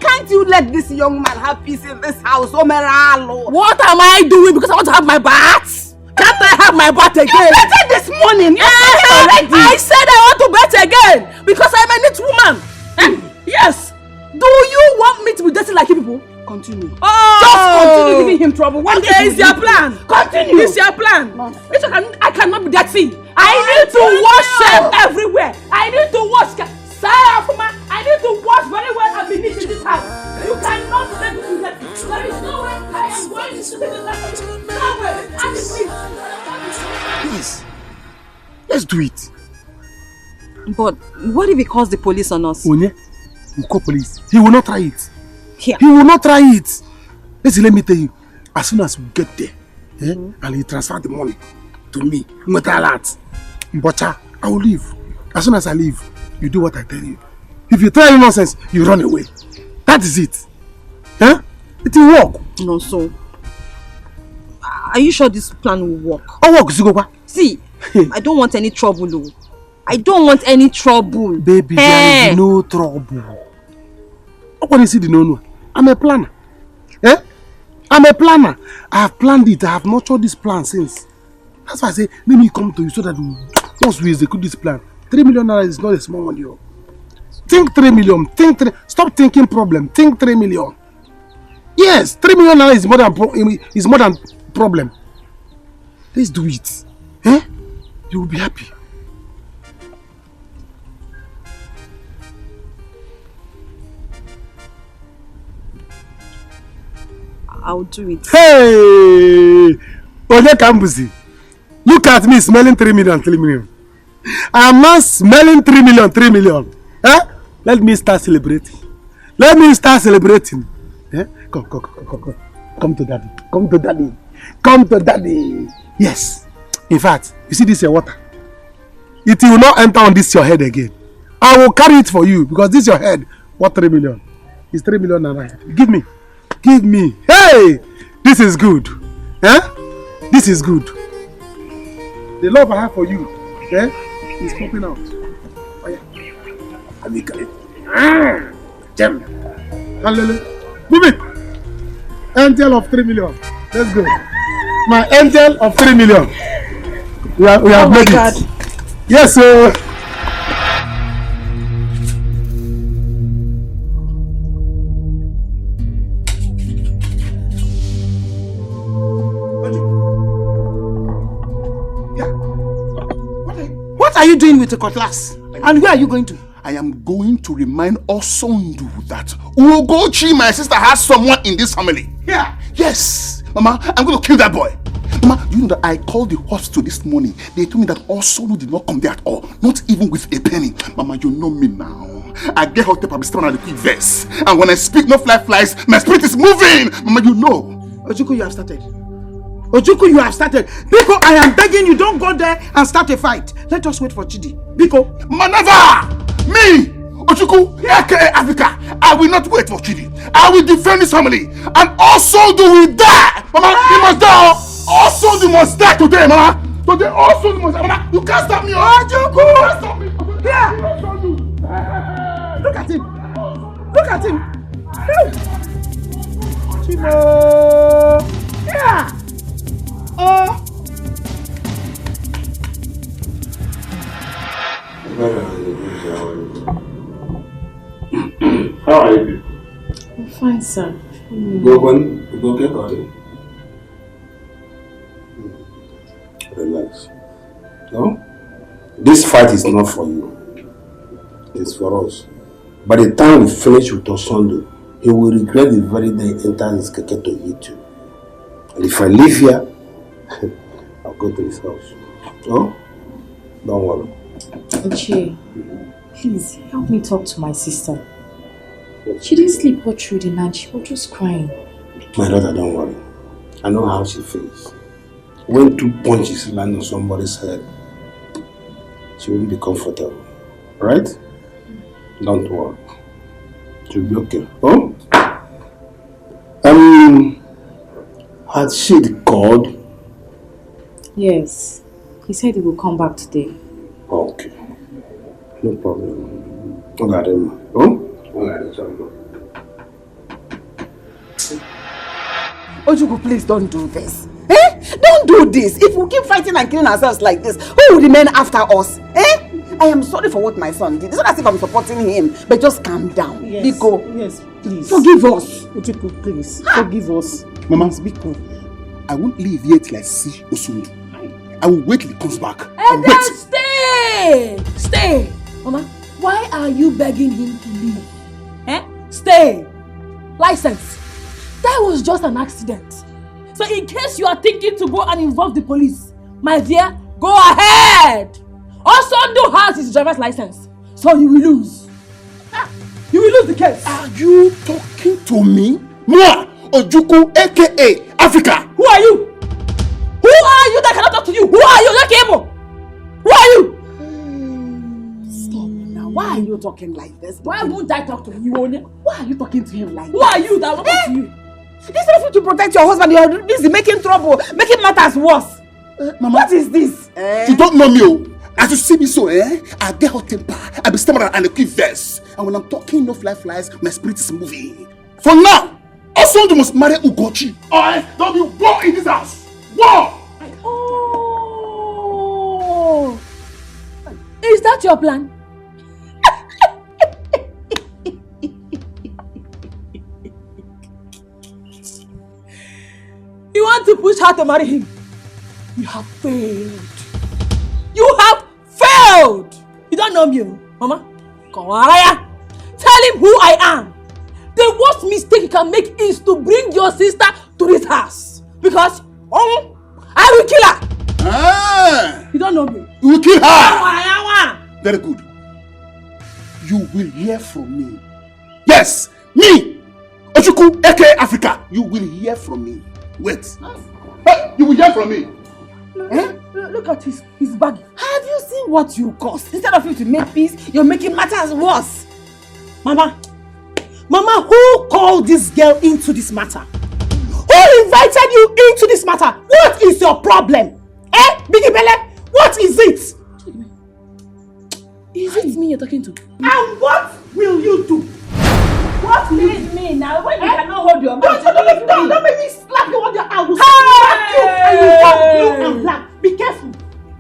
can't you let this young man have peace in this house? Omeralo. What am I doing? Because I want to have my bath? Can't I have my bath again? You betted this morning. I said I want to bet again because I'm a neat woman. Yes. Do you want me to be dating like you people? Continue. Oh. Just continue giving him trouble. Okay, it's your plan. Continue. It's your plan. I cannot be dirty. I need to wash them everywhere. I need to wash. I need to wash very well and be neat in this house. You cannot let me do that. There is no way I am going to sit in the house. No way. Please. Let's do it. But what if he calls the police on us? Onye, we call police. He will not try it. Here. He will not try it. Listen, let me tell you. As soon as we get there, and he transfer the money to me, but I will leave. As soon as I leave, you do what I tell you. If you try any nonsense, you run away. That is it. Huh? It will work. No, so are you sure this plan will work? Oh, work, Zigoba. See, I don't want any trouble, though. I don't want any trouble. Baby, there is no trouble. What is it? No. I'm a planner. I'm a planner. I have planned it. I have nurtured this plan since. That's why I say, let me come to you so that once we execute this plan, 3 million naira is not a small money. Think 3 million. Stop thinking problem. Think 3 million. Yes, 3 million naira is more than problem. Let's do it. You will be happy. I'll do it. Hey! Oje Kambuzi. Look at me smelling 3 million. I'm not smelling 3 million. Let me start celebrating. Come. Come to daddy. Yes. In fact, you see this your water? It will not enter on this your head again. I will carry it for you because this your head. What 3 million? It's 3 million naira. Give me. Hey! This is good. This is good. The love I have for you is popping out. Oh yeah. I will carry it. Gem. Hallelujah. Move it. Angel of 3 million. Let's go. My angel of 3 million. We have made it. Yes, sir. What are you doing with the cutlass? And where are you going to? I am going to remind Osondu that Ugochi, my sister, has someone in this family. Yeah. Yes. Mama, I'm going to kill that boy. Mama, you know that I called the hospital this morning. They told me that Osondu did not come there at all. Not even with a penny. Mama, you know me now. I get hot up, I'm stepping on the quick verse. And when I speak, no fly flies, my spirit is moving. Mama, you know. Ojuku, you have started. Biko, I am begging you, don't go there and start a fight. Let us wait for Chidi. Biko. Manava! Me! Ojuku, aka Africa, I will not wait for Chidi. I will defend this family. And also do we die! Mama, he must die! Also, you must die today, Mama! So they also must. You can't stop me. Ojuku! You can't stop me. Here! Look at him. Look at him. Chimo! Yeah! Oh! How are you? I'm fine, sir. Go get on. Relax. No? This fight is not for you. It's for us. By the time we finish with Osondo, he will regret the very day he enters his keke to hit you. And if I leave here, I'll go to his house. No? Don't worry. Uche, please help me talk to my sister. She didn't sleep all through the night. She was just crying. My daughter, don't worry. I know how she feels. When 2 punches land on somebody's head, she won't be comfortable. Right? Don't worry. She'll be okay. Oh? Had Sid called? Yes. He said he will come back today. Okay. No problem. Okay, oh? Ojuku, please don't do this. Don't do this. If we keep fighting and killing ourselves like this, who will remain after us? I am sorry for what my son did. It's not as if I'm supporting him, but just calm down. Yes. Biko. Yes, please. Forgive us. Ojuku, please. Forgive us. Mama, Biko, I won't leave here till I see Osondo. I will wait till he comes back. And then stay! Stay! Mama, why are you begging him to leave? Stay! License. That was just an accident. So in case you are thinking to go and involve the police, my dear, go ahead! Osondo has his driver's license, so you will lose. You will lose the case. Are you talking to me? Moi, Ojuku, aka Africa. Who are you? Who are you that cannot talk to you? Who are you? You're capable. Who are you? Stop now. Why are you talking like this? Why won't I talk to you? Why are you talking to him like Who are you that will talk to you? Instead of you to protect your husband, you are busy making trouble, making matters worse. Mama, what is this? You don't know me, oh. As you see me so, I get hot temper. I be stammering and a quick verse. And when I'm talking no fly flies, my spirit is moving. For now, Osondo must marry Ugochi. Or else there'll be war in this house. War! Oh! Is that your plan? You want to push her to marry him? You have failed. You have failed! You don't know me, Mama. Come on, tell him who I am. The worst mistake you can make is to bring your sister to this house. Because I will kill her. You don't know me. You will kill her. Very good. You will hear from me. Yes, me, Ojuku, aka Africa. You will hear from me. Wait. Hey, you will hear from me. Look at his bag. Have you seen what you caused? Instead of you to make peace, you're making matters worse. Mama, who called this girl into this matter? Who invited you into this matter? What is your problem? Biggie Bele, what is it? Is it me you're talking to? And what will you do? What will you do? Me now, when you cannot hold your mouth. Don't make me slap you on your arm. Slap you and you talk blue and black. Be careful.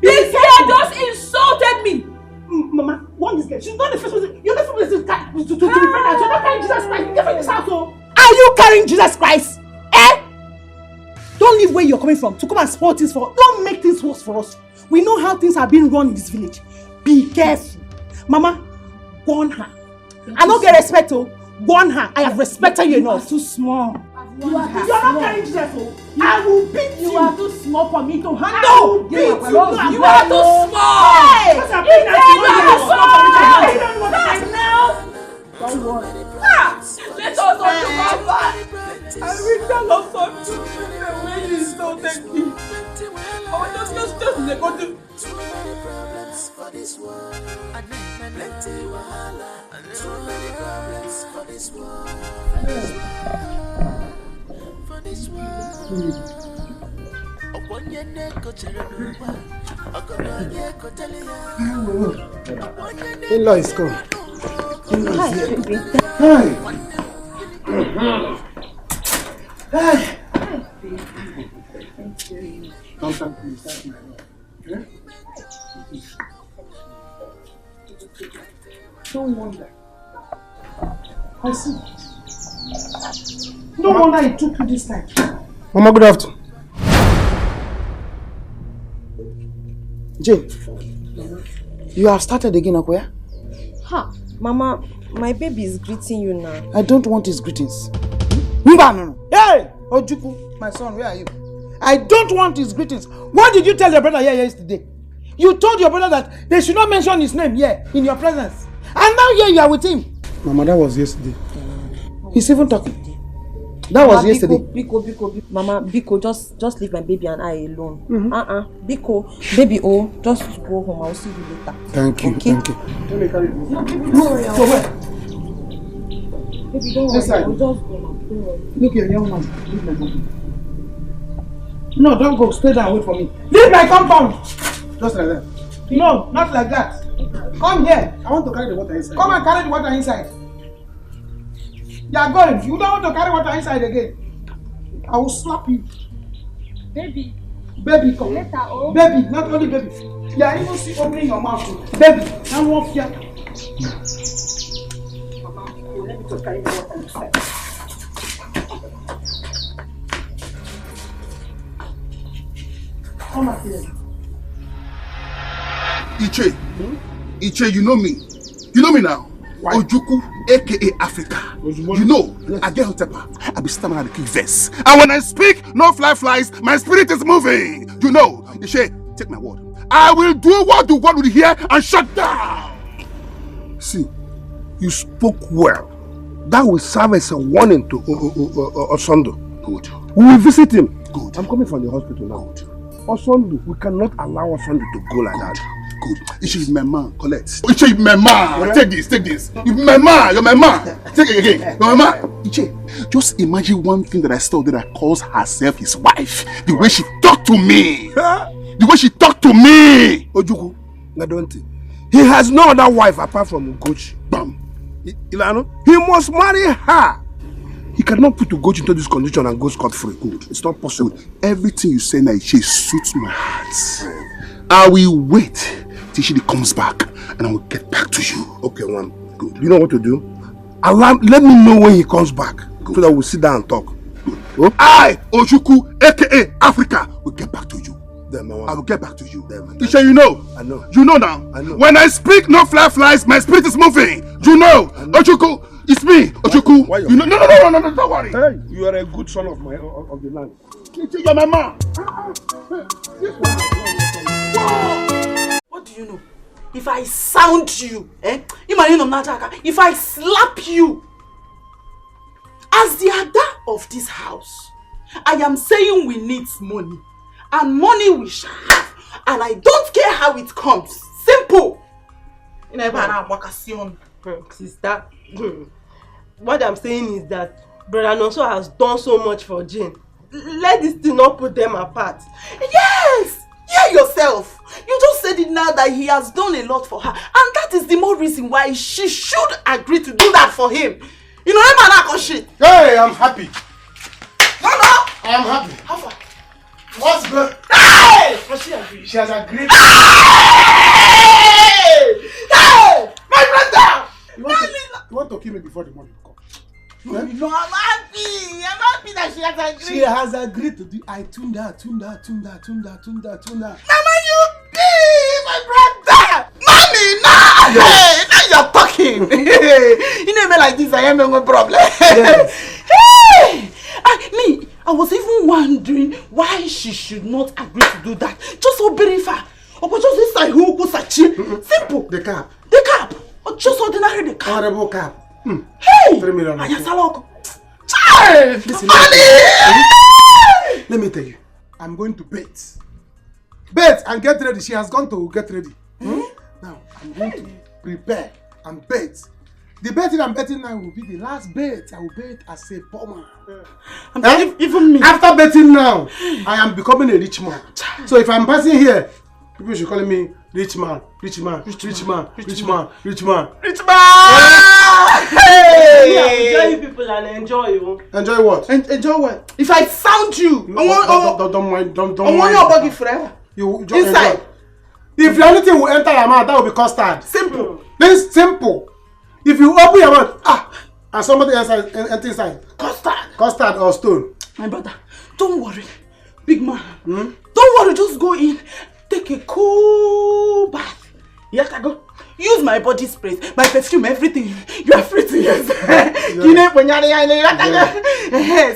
This girl just insulted me. Mama, warn this girl. She's not the first person. You're not the first person to defend her. You're not carrying Jesus Christ. Be careful in this house. Are you carrying Jesus Christ? Don't leave where you're coming from to come and spoil things for us. Don't make things worse for us. We know how things are being run in this village. Be careful. Mama, warn her. I don't get respect, warn her. I have respected you enough. Too small. You're not carrying Jesus. I will beat you. You are too small for me to handle. I will beat you. You are too small. Hey! You are too small. Now. Don't worry. Let us all do Papa. I will tell us all to the way you insulted me. I will just go to. Too many problems for this world. I need plenty wahala. Too many problems for this world. For this world. In-law is come. In-law is here. Hey. Come, please. Don't wonder. I see. No wonder it took you this time. Mama, good afternoon. Jane, you have started again, Akoya? Ha! Mama, my baby is greeting you now. I don't want his greetings. No. Hey! Ojuku, my son, where are you? I don't want his greetings. What did you tell your brother here yesterday? You told your brother that they should not mention his name here in your presence. And now here you are with him. Mama, that was yesterday. He's even talking. That was yesterday. Biko. Mama, Biko, just leave my baby and I alone. Biko, baby, just go home. I'll see you later. Thank you. Okay? Thank you. Let me carry you. No, So where? Baby, don't worry. I'll just go. Don't worry. Look here, young man. Leave my baby. No, don't go. Stay down. Wait for me. Leave my compound. Just like that. No, not like that. Come here. I want to carry the water inside. Come and carry the water inside. You are going. You don't want to carry water inside again. I will slap you. Baby. Baby, come. Later, oh. Baby, not only baby. You are even see opening your mouth. Baby, now walk here. Mama, let me to carry the water inside. Come up here. Iche, Iche, you know me. You know me now. Why? Ojuku, aka Africa. You know, I get hotepa. I be standing at the key verse. And when I speak, no flies. My spirit is moving. You know, Iche, take my word. I will do what the world will hear and shut down. See, you spoke well. That will serve as a warning to Osondo. Good. We will visit him. Good. I'm coming from the hospital now. Good. Osondo, we cannot allow Osondo to go like that. Good. Iche is my man, Colette. Iche is my man. Yeah. Take this. You're my man. Take it again. You're my man. Iche, just imagine one thing that I saw that calls herself his wife. The way she talked to me. The way she talked to me. Ojuku, Nadonti. He has no other wife apart from Ugochi. Bam. Ilano, he must marry her. He cannot put Ugochi into this condition and go scot-free. Good. It's not possible. Everything you say now, Iche, suits my heart. I will wait till she comes back and I will get back to you. Okay, one. Good. You know what to do? Let me know when he comes back. Good. So that we'll sit down and talk. Oh? I, Ojuku, aka Africa, will get back to you. Then, I will get back to you. Isha, you know. I know. You know now. I know. When I speak, no flies. My spirit is moving. You know. Ojuku, it's me. Ojuku. Why you know. No, don't worry. Hey, you are a good son of the land. You're my man. What do you know? If I sound you, if I slap you, as the Ada of this house, I am saying we need money. And money we shall have. And I don't care how it comes. Simple. Sister, what I'm saying is that Brother Nonso has done so much for Jane. Let this thing not put them apart. Yes! Hear yourself. You just said it now that he has done a lot for her. And that is the more reason why she should agree to do that for him. You know, shit. Hey, I'm happy. No. I am happy. How far? What's good? Hey! Has she agreed? She has agreed. Hey! My brother! You want to kill me before the money comes? No, I'm happy. I'm happy that she has agreed. She has agreed to do. I tunda. Mama, you be my brother. Mommy, now. Yes. Hey, now you're talking. You know me like this, I am no problem. Yes. Hey! I was even wondering why she should not agree to do that. Just so verified. Or just this side who simple. The cap. Or just ordinary the cap. Honorable cap. Hey! 3 million. Child! Listen, let me tell you. I'm going to bet and get ready. She has gone to get ready. Now, I'm going to prepare and bet. The betting I'm betting now will be the last bet. I will bet as a poor man. Even me. After betting now, I am becoming a rich man. So if I'm passing here, People should call me rich man, rich man, rich man, rich man, rich man. Rich man! Hey! Enjoy people and enjoy you. Enjoy what? Enjoy what? If I sound you, don't mind. Don't I want your body forever. You just inside. Enjoy. If the only thing will enter your mouth, that will be custard. Simple. This simple. If you open your mouth, and somebody enter inside. Custard or stone. My brother, don't worry. Big man. Don't worry, just go in. Take a cool bath. Yes, I go. Use my body spray, my perfume, everything. You are free to use.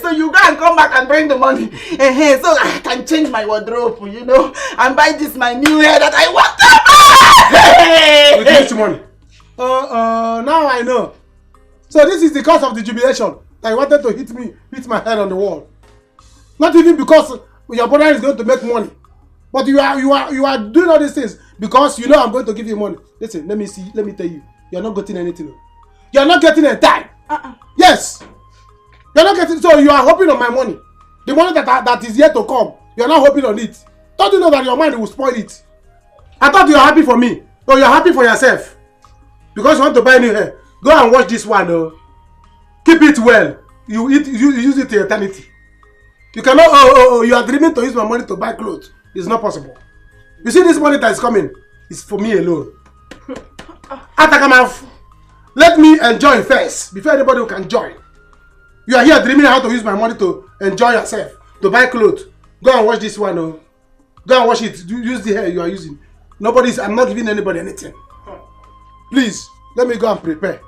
So you go and come back and bring the money. So I can change my wardrobe, you know, and buy this my new hair that I want. With this money. Now I know. So this is the cause of the jubilation. I wanted to hit my head on the wall. Not even because your brother is going to make money. But you are doing all these things because you know I'm going to give you money. Listen, let me tell you. You're not getting anything. You're not getting a dime. Yes. You're not getting, so you are hoping on my money. The money that is yet to come. You're not hoping on it. Don't you know that your money will spoil it? I thought you were happy for me. No, you're happy for yourself. Because you want to buy new hair. Go and watch this one though. Keep it well. You use it to eternity. You cannot, you are dreaming to use my money to buy clothes. It's not possible. You see this money that is coming? It's for me alone. Atakamaf, let me enjoy first before anybody can join. You are here dreaming how to use my money to enjoy yourself, to buy clothes. Go and watch this one. Go and watch it. Use the hair you are using. I'm not giving anybody anything. Please, let me go and prepare.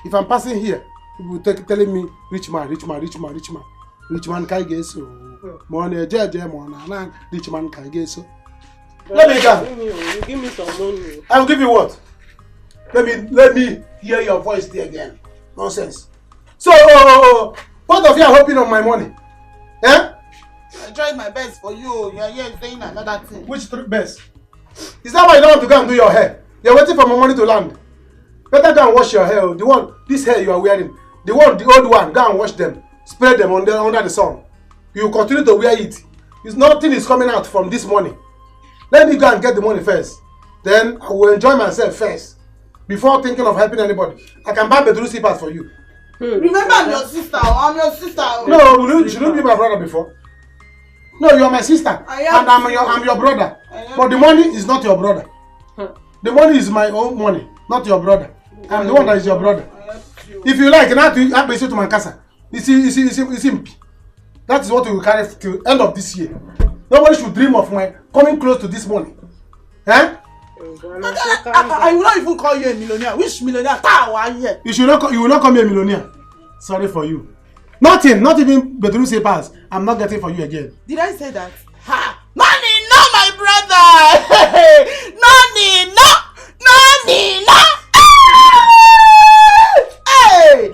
If I'm passing here, people will telling me, rich man, rich man, rich man, rich man. Rich man can get so. Money, money, rich man can get so. Let me go. Give me some money. I will give you what? Let me hear your voice there again. Nonsense. So, both of you are hoping on my money. Eh? I tried my best for you. You are here saying another thing. Which best? Is that why you don't want to go and do your hair? You're waiting for my money to land. Better go and wash your hair. This hair you are wearing, the old one, go and wash them. Spread them under the sun. You continue to wear it. Nothing is coming out from this money. Let me go and get the money first. Then I will enjoy myself first. Before thinking of helping anybody. I can buy bedroom slippers for you. Remember I'm your sister. I'm your sister. No, you shouldn't be my brother before. No, you are my sister. And I'm your brother. But the money is not your brother. The money is my own money, not your brother. I'm the one that is your brother. If you like, now to be to my casa. You see, that is what we will carry till end of this year. Nobody should dream of my coming close to this money. Eh? I will not even call you a millionaire. Which millionaire? You will not call me a millionaire. Sorry for you. Nothing, not even bedroom slippers. I'm not getting for you again. Did I say that? Ha! Money, no, my brother! Money, no! Money, no! Hey!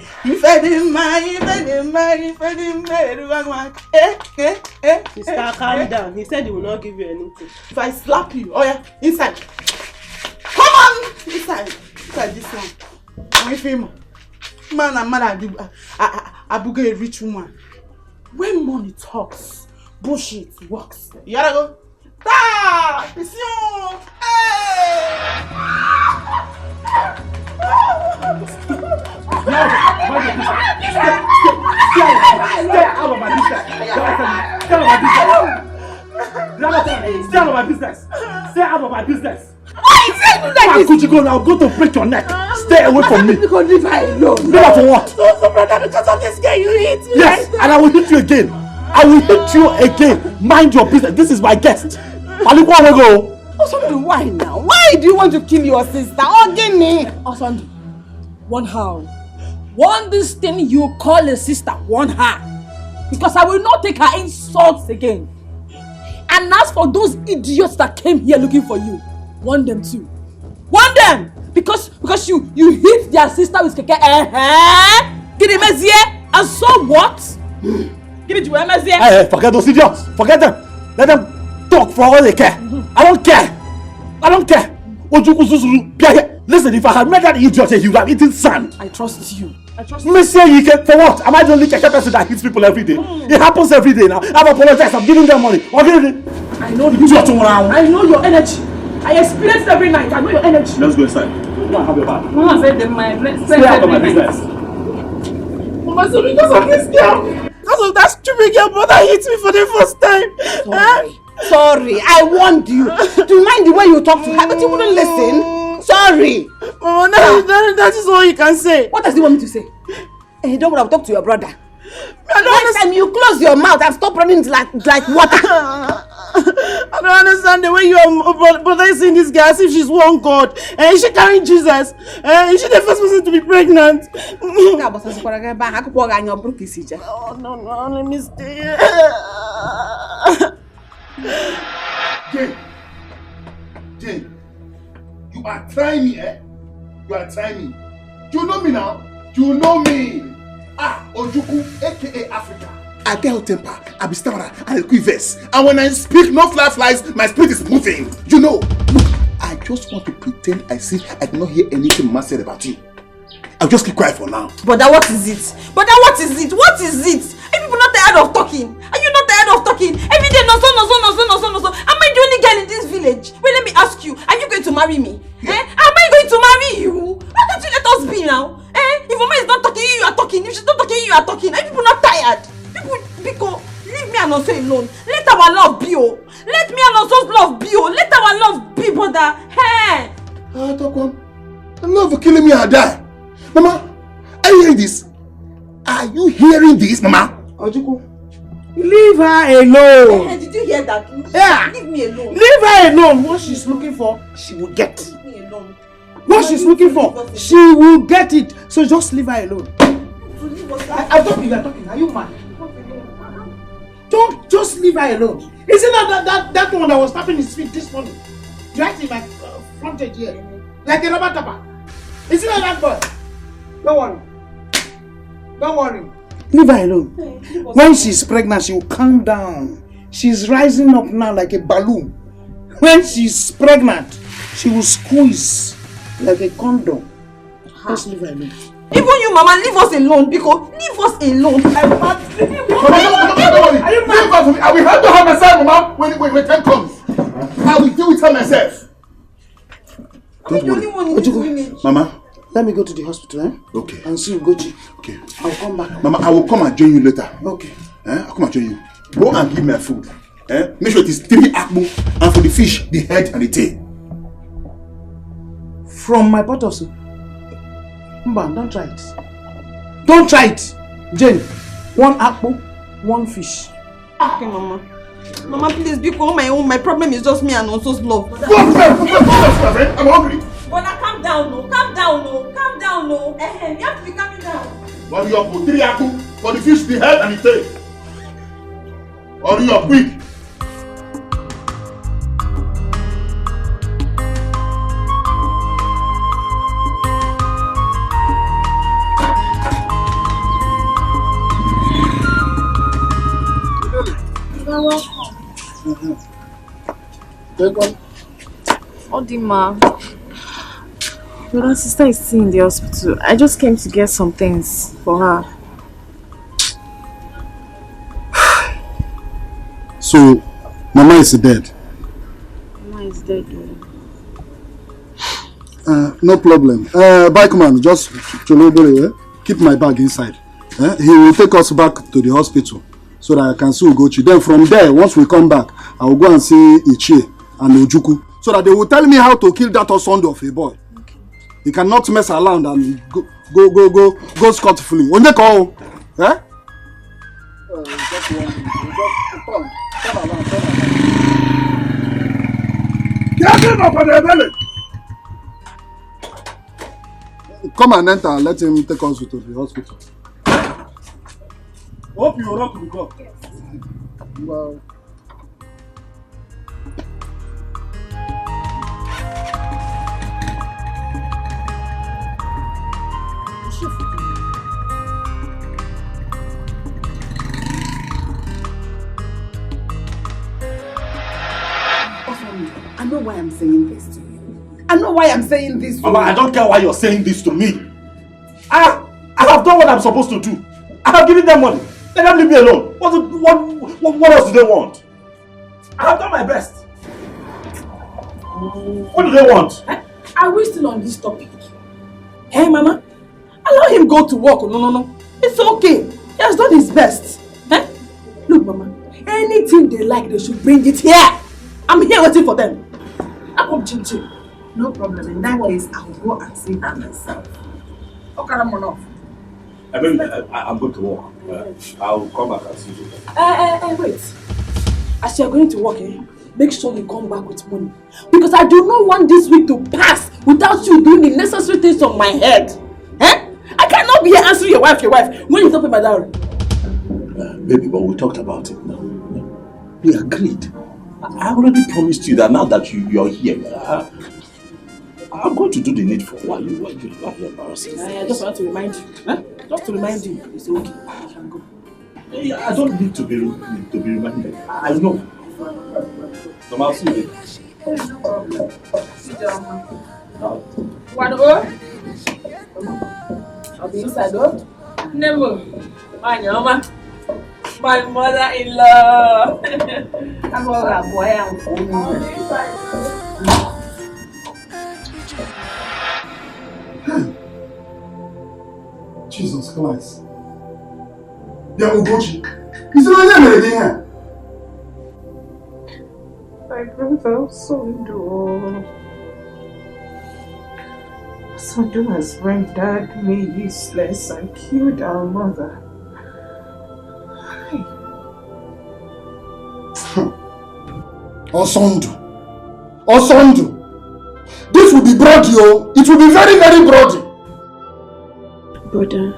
Sister, calm down. He said he will not give you anything. If I slap you, oh yeah, inside. Come on! Inside this one. I'm with him. Man and man, Abuga a rich woman. When money talks, bullshit works. You gotta go. Ta! Mission! Stay out of my business. Stay out of my business. Why is it like this? Could you go now? Go to break your neck. Stay away from me. Because leave her alone. Leave her for what? So brother, because of this girl, you hit me. Yes, and I will hit you again. I will hit you again. Mind your business. This is my guest. Aliko Awego. Osondu, why now? Why do you want to kill your sister? Oh, give me. Osondu, one how? One this thing you call a sister, one her. Because I will not take her insults again. And as for those idiots that came here looking for you, warn them too. Warn them! Because you hit their sister with keke. Get him and so what? Give it to him. Hey, forget those idiots. Forget them. Let them talk for all they care. I don't care. I don't care. Listen, if I had met that idiot here, he would have eaten sand. I trust you. Monsieur Yike, for what? Am I the only person that hits people every day? It happens every day now. I've apologized. I'm giving them money. I know the idiot around. I know your energy. I experience it every night. I know your energy. Let's go inside. Go and have your bath. Mama said them my Stay out of my business. Mama, so because of this girl, because of that stupid girl, brother hit me for the first time. Sorry, I warned you. Do you mind the way you talk to her? But you wouldn't listen. Sorry. Mama, that is all you can say. What does he want me to say? Hey, don't worry, I'll talk to your brother. Next time you close your mouth and stop running like water. I don't understand the way your brother is seeing this girl as if she's one God. Is she carrying Jesus? Is she the first person to be pregnant? Oh, no, let me stay. Jane, you are trying me, eh? You are trying me. You know me now? You know me. Ojuku, aka Africa. I get hot temper, I be stammerer, I quiverse. And when I speak, no flies, my spirit is moving. You know, look, I just want to pretend I did not hear anything Mama said about you. I'll just keep quiet for now. But what is it? What is it? What is it? Are people not tired of talking? Are you not tired of talking? Every day, no. Am I the only girl in this village? Wait, let me ask you. Are you going to marry me? Yeah. Am I going to marry you? Why can't you let us be now? If Mama is not talking, you are talking. If she's not talking, you are talking. Are people not tired? People, leave me and also alone. Let our love be, oh. Let me and also love be, oh. Let our love be, brother. Hey. Tokwan, the love for killing me, I die. Mama, are you hearing this? Are you hearing this, Mama? Ojuku, leave her alone. Hey, did you hear that? Yeah. Leave me alone. Leave her alone. What she's looking for, she will get. Leave me alone. What she's looking for, she will get it. So just leave her alone. I'm talking, you're talking. Are you mad? Don't just leave her alone. Isn't that one that was tapping his feet this morning? Right in my frontage here. Like a rubber tapper. Isn't that boy? Don't worry. Leave her alone. When she's pregnant, she will calm down. She's rising up now like a balloon. When she's pregnant, she will squeeze like a condom. Just leave her alone. Even you, Mama, leave us alone because leave us alone. Are you mad? I will handle her myself, Mama, when time comes. I will deal with her myself. Don't worry. Mama, let me go to the hospital, eh? Okay. And see Ugochi. Okay. I'll come back. Mama, I will come and join you later. Okay. I'll come and join you. Go and give me food. Make sure it is 3 akpu, and for the fish, the head and the tail. From my pot of soup. Mba, don't try it. Don't try it. Jane, 1 akpu, 1 fish. Okay, Mama. Mama, please, because my problem is just me and Onso's love. I'm hungry. But calm down, no. Calm down, no. You have to be calming down. What you have 3 akpu for the fish, the head and the tail. Hurry up, quick. You're welcome. Odima, your sister is still in the hospital. I just came to get some things for her. So, Mama is dead? Mama is dead. No problem. Bikeman, just keep my bag inside. He will take us back to the hospital so that I can see Ugochi. Then from there, once we come back, I will go and see Ichie and Ojuku so that they will tell me how to kill that son of a boy. Okay. He cannot mess around and go scot-free. Only call. Come and enter and let him take us to the hospital. Hope you rock with God. Yes. Wow. I know why I'm saying this to you. I know why I'm saying this to Mama, you. I don't care why you're saying this to me. I have done what I'm supposed to do. I have given them money. Let them leave me alone. What else do they want? I have done my best. What do they want? Are we still on this topic? Hey, Mama, allow him go to work. No. It's okay. He has done his best. Look, Mama, anything they like, they should bring it here. I'm here waiting for them. I come Chinchi. No problem. In that case, I'll go and see her myself. Okay, I'm on off. I'm going to work. I'll come back and see you. Wait. As you're going to work, make sure you come back with money. Because I do not want this week to pass without you doing the necessary things on my head. I cannot be here answering your wife, when you don't pay my dowry. Baby, but we talked about it now. We agreed. I already promised you that now that you're here, I'm going to do the needful. Why are you embarrassing? I just want to remind you. Just to remind you. It's okay. You can go. I don't need to be reminded. I know. So I'll see you later. No problem. Sit down. Wanna go? I'll be inside, though. Never. My mother-in-law. I'm all that boy. I'm Jesus Christ. Yeah, Ugochi. Is there anything here? My brother Sondo. Sondo has rendered me useless and killed our mother. Osondo. This will be bloody, oh. It will be very, very bloody. Brother,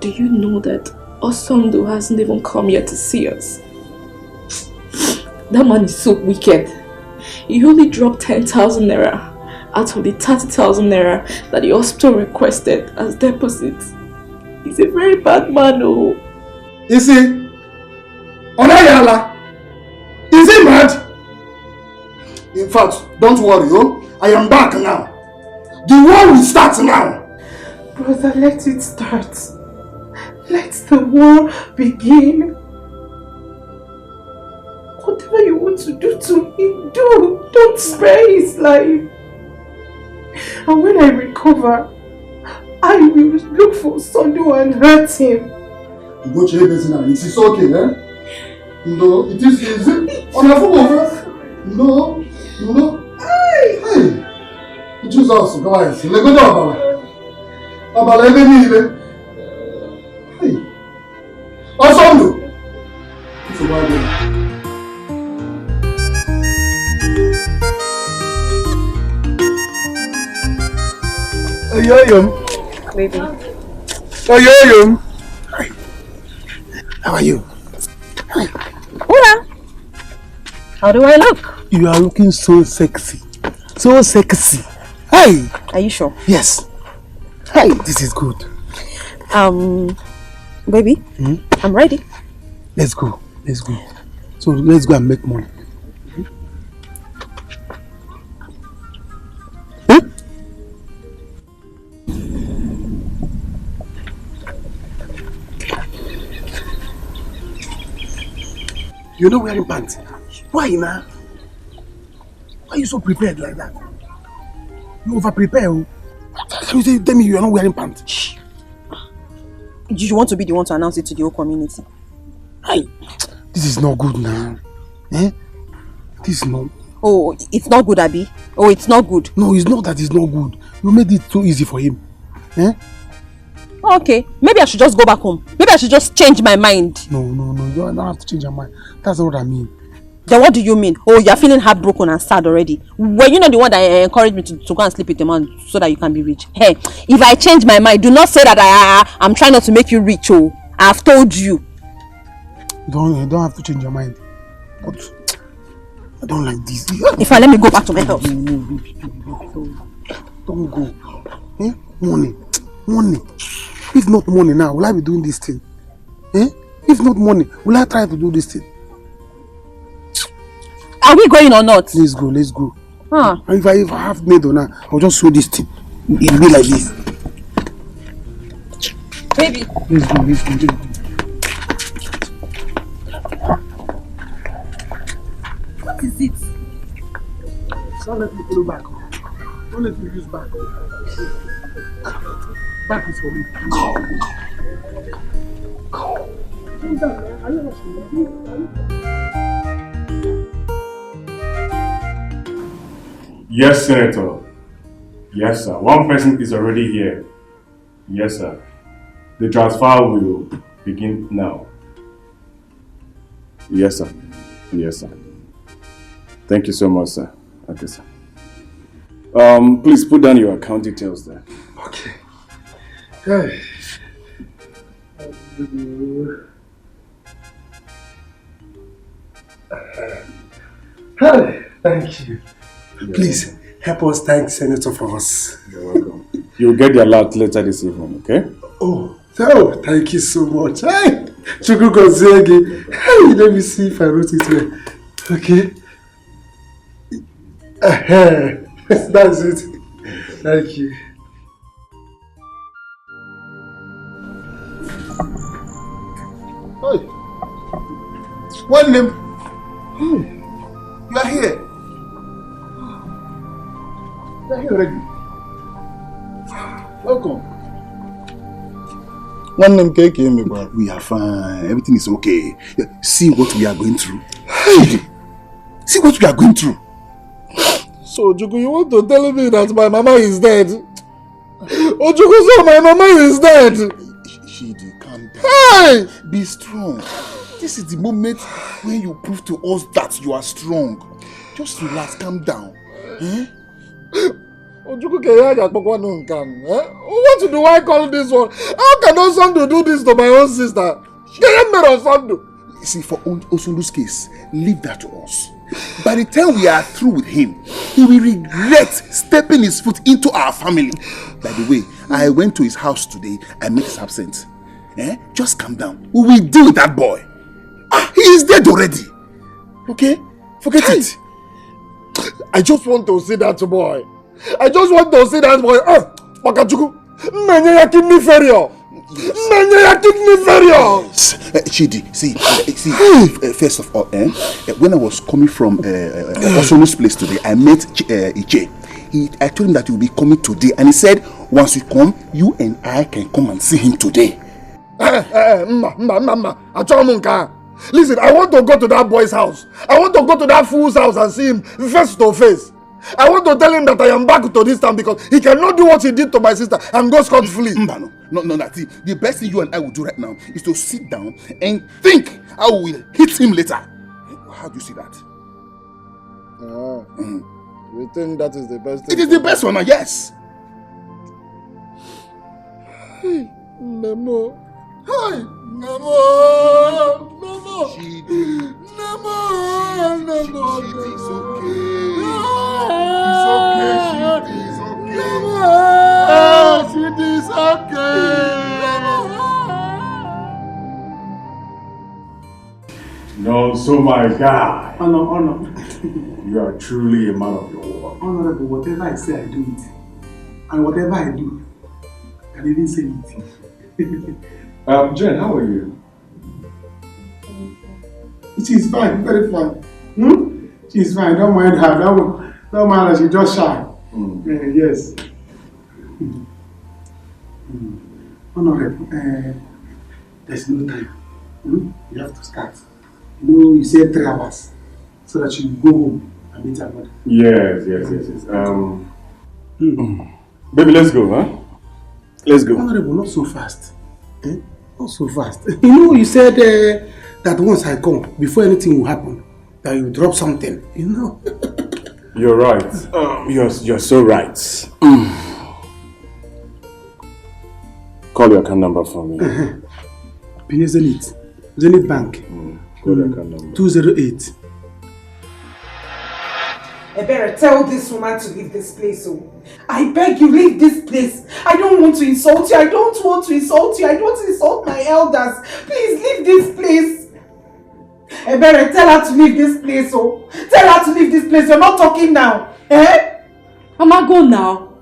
do you know that Osondo hasn't even come here to see us? That man is so wicked. He only dropped 10,000 naira out of the 30,000 naira that the hospital requested as deposit. He's a very bad man, oh. Is he? Onayala? Is he mad? In fact, don't worry, oh. I am back now. The war will start now. Brother, let it start. Let the war begin. Whatever you want to do to him, do. Don't spare his life. And when I recover, I will look for Sondo and hurt him. You go to him now. It is okay, eh? No, it is easy. On a football. No. Hey. Jesus Christ. Let go down, Abala, let me leave. Hey. Osondo. It's a bad day. Yo-yum. Baby. Yo-yum. Hi. How are you? Hola. How do I look? You are looking so sexy. So sexy. Hi. Are you sure? Yes. Hi. This is good. Baby, I'm ready. Let's go. So let's go and make money. You're not wearing pants. Why now? Why are you so prepared like that? You over-prepare. Can you tell me you're not wearing pants? Shh. You want to be the one to announce it to the whole community? Hi. This is not good now. Eh? This is not... Oh, it's not good, Abi? Oh, it's not good? No, it's not that it's not good. You made it too easy for him. Eh? Okay, maybe I should just go back home. Maybe I should just change my mind. No. You don't have to change your mind. That's not what I mean. Then what do you mean? Oh, you're feeling heartbroken and sad already. Were you not the one that encouraged me to go and sleep with a man so that you can be rich? Hey, if I change my mind, do not say that I'm trying not to make you rich. Oh, I've told you. You don't have to change your mind. But I don't like this. If I let me go back to my house. Don't go. Eh? Money. If not money now, will I be doing this thing? Eh? If not money, will I try to do this thing? Are we going or not? Let's go. Huh. And if I have made or not, I'll just show this thing. It'll be like this. Baby. Let's go. What is it? Don't let me follow back. Don't let me use back. Back is for me. Yes, Senator. Yes, sir. One person is already here. Yes, sir. The transfer will begin now. Yes, sir. Yes, sir. Thank you so much, sir. Okay, sir. Please put down your account details there. Okay. Hey. Hey, thank you. Please help us thank Senator for us. You're welcome. You'll get the alert later this evening, okay? Oh, thank you so much. Hey, Chukwu Gozegi. Hey, let me see if I wrote it well. Okay. That's it. Thank you. Hey. One name. You are here. You are here already. Welcome. One name KK, we are fine. Everything is okay. See what we are going through. Hey. See what we are going through. So, Ojuku, you want to tell me that my mama is dead? Ojuku, so my mama is dead. Shidi, calm down. Hey! Be strong. This is the moment when you prove to us that you are strong. Just relax, calm down. Ojuku, what do I call this one? How can Osondu do this to my own sister? See, for Osondu's case, leave that to us. By the time we are through with him, he will regret stepping his foot into our family. By the way, I went to his house today and met his absence. Just calm down. We will deal with that boy. He is dead already. Okay? Forget it. I just want to see that boy. I just want to see that boy. Makachuku, menye ya kidney failure. Menye ya kidney failure. Chidi, see, first of all, when I was coming from Osonu's place today, I met Iche. I told him that he will be coming today, and he said, once we come, you and I can come and see him today. Listen, I want to go to that boy's house. I want to go to that fool's house and see him face to face. I want to tell him that I am back to this town because he cannot do what he did to my sister and go scot-free. No. The best thing you and I will do right now is to sit down and think how we will hit him later. How do you see that? You think that is the best thing? It is the best one, yes. Nemo. Hi, Nemo. Chidi. Nemo. Chidi, it's okay. It's okay. Chidi, it's okay. No, so my guy. Honor. You are truly a man of your word. Honorable, whatever I say, I do it. And whatever I do, I didn't say it. Jen, how are you? She's fine, very fine. She's fine, don't mind her. Don't mind her, she's just shy. Yes. Honorable, there's no time. You have to start. You said 3 hours so that you go home and meet her mother. Yes. Baby, let's go, huh? Let's go. Honorable, not so fast. Not so fast. You said that once I come, before anything will happen, that you drop something. You're right. You're so right. Call your account number for me. Zenith Bank. Call your account number. 208. I better tell this woman to leave this place. I beg you, leave this place. I don't want to insult you. I don't want to insult my elders. Please leave this place. I better tell her to leave this place. Tell her to leave this place. You're not talking now. Mama, go now.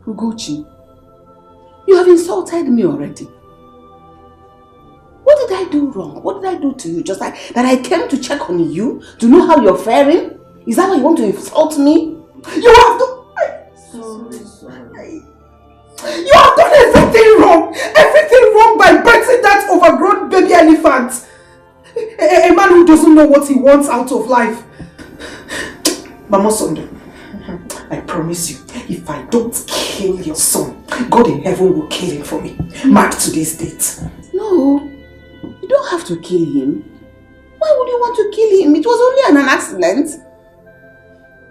Ugochi, you have insulted me already. What did I do wrong? What did I do to you? Just like that I came to check on you, to know how you're faring? Is that why you want to insult me? You have to... Sorry. You have done everything wrong! Everything wrong by birthing that overgrown baby elephant! A man who doesn't know what he wants out of life. Mama Sunday, I promise you, if I don't kill your son, God in heaven will kill him for me. Mark today's date. No, you don't have to kill him. Why would you want to kill him? It was only an accident.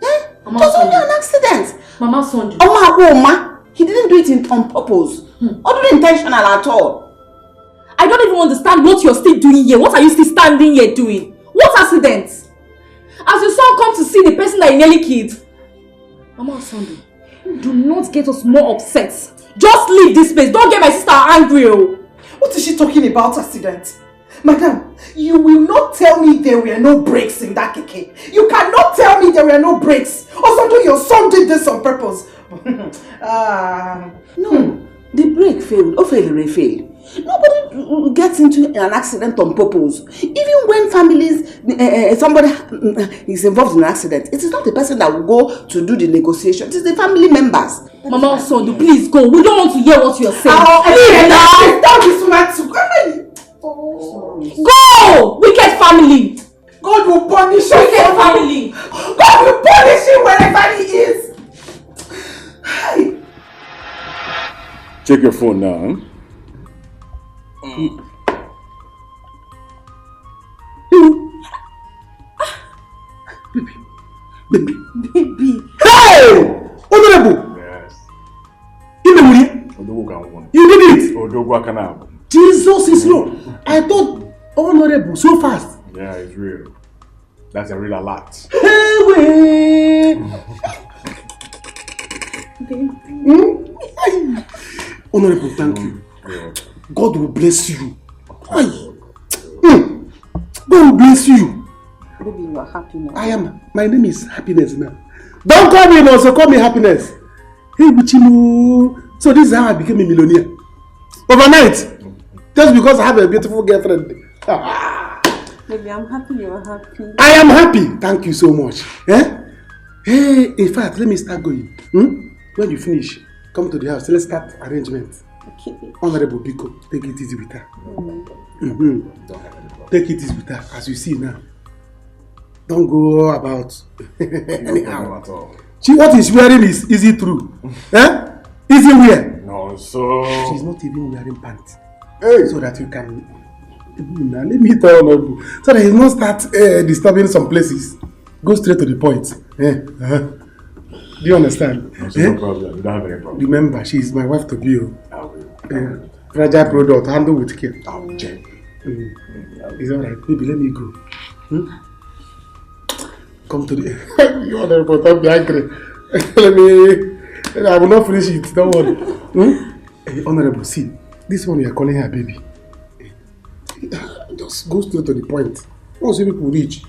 Eh? It was only an accident. Mama Sunday. Oma, he didn't do it on purpose. Or do it intentional at all. I don't even understand what you're still doing here. What are you still standing here doing? What accident? As your son comes to see the person that he nearly killed. Mama Sunday, do not get us more upset. Just leave this place. Don't get my sister angry. What is she talking about, accident? Madam, you will not tell me there were no brakes in that keke. You cannot tell me there were no brakes. Also, your son did this on purpose. No, the brake failed. Failed. Nobody gets into an accident on purpose. Even when families, somebody is involved in an accident, it is not the person that will go to do the negotiation. It is the family members. Mama Sunday, please go. We don't want to hear what you are saying. Leave now. Tell this woman to go. Wicked family. God will punish you. Wicked family. God will punish you wherever he is. Check your phone now, huh? Baby. Hey! Honorable! Yes. You did it! Jesus is Lord. I thought Honorable so fast. Yeah, it's real. That's a real lot. Hey, way! Honorable, thank you. Yeah. God will bless you. God will bless you. Baby, you are happy now. I am. My name is Happiness now. Don't call me also, call me Happiness. Hey, Wichimu. So this is how I became a millionaire. Overnight. Just because I have a beautiful girlfriend. Baby, I'm happy you are happy. I am happy. Thank you so much. Eh? Hey, in fact, let me start going. When you finish, come to the house. Let's start arrangements. Okay. Honorable Biko, take it easy with her. Take it easy with her, as you see now. Don't go about anyhow. See, what he's wearing is easy through. Eh? Easy wear. No, so... She's not even wearing pants. Hey. So that you can... Now, let me tell Honorable. So that he will not start disturbing some places. Go straight to the point. Do you understand? No problem. You don't have any problem. Remember, she is my wife to be. I will. Fragile product, handle with care. I will check. It's alright. Baby, let me go. Come to the... You Honorable, don't be angry. I will not finish it. Don't worry. Hey, Honorable, see. This one you are calling her baby. Just go straight to the point. Once people reach,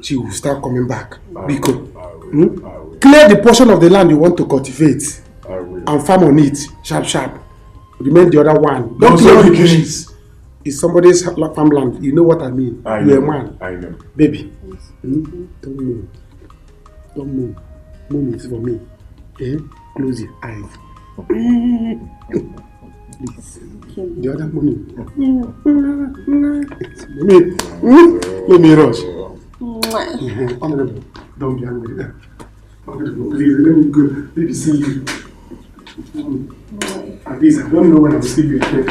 she will start coming back. Because clear the portion of the land you want to cultivate and farm on it, sharp. Remain the other one. Don't clear all the bushes. It's somebody's farmland. You know what I mean. You're a man. I know. Baby, don't move. Don't move. Move is for me. Close your eyes. Please. The other money. Let me rush. Honorable, don't be angry. Honorable, please, let me go. Let me see you. At least I don't know when I will see you again.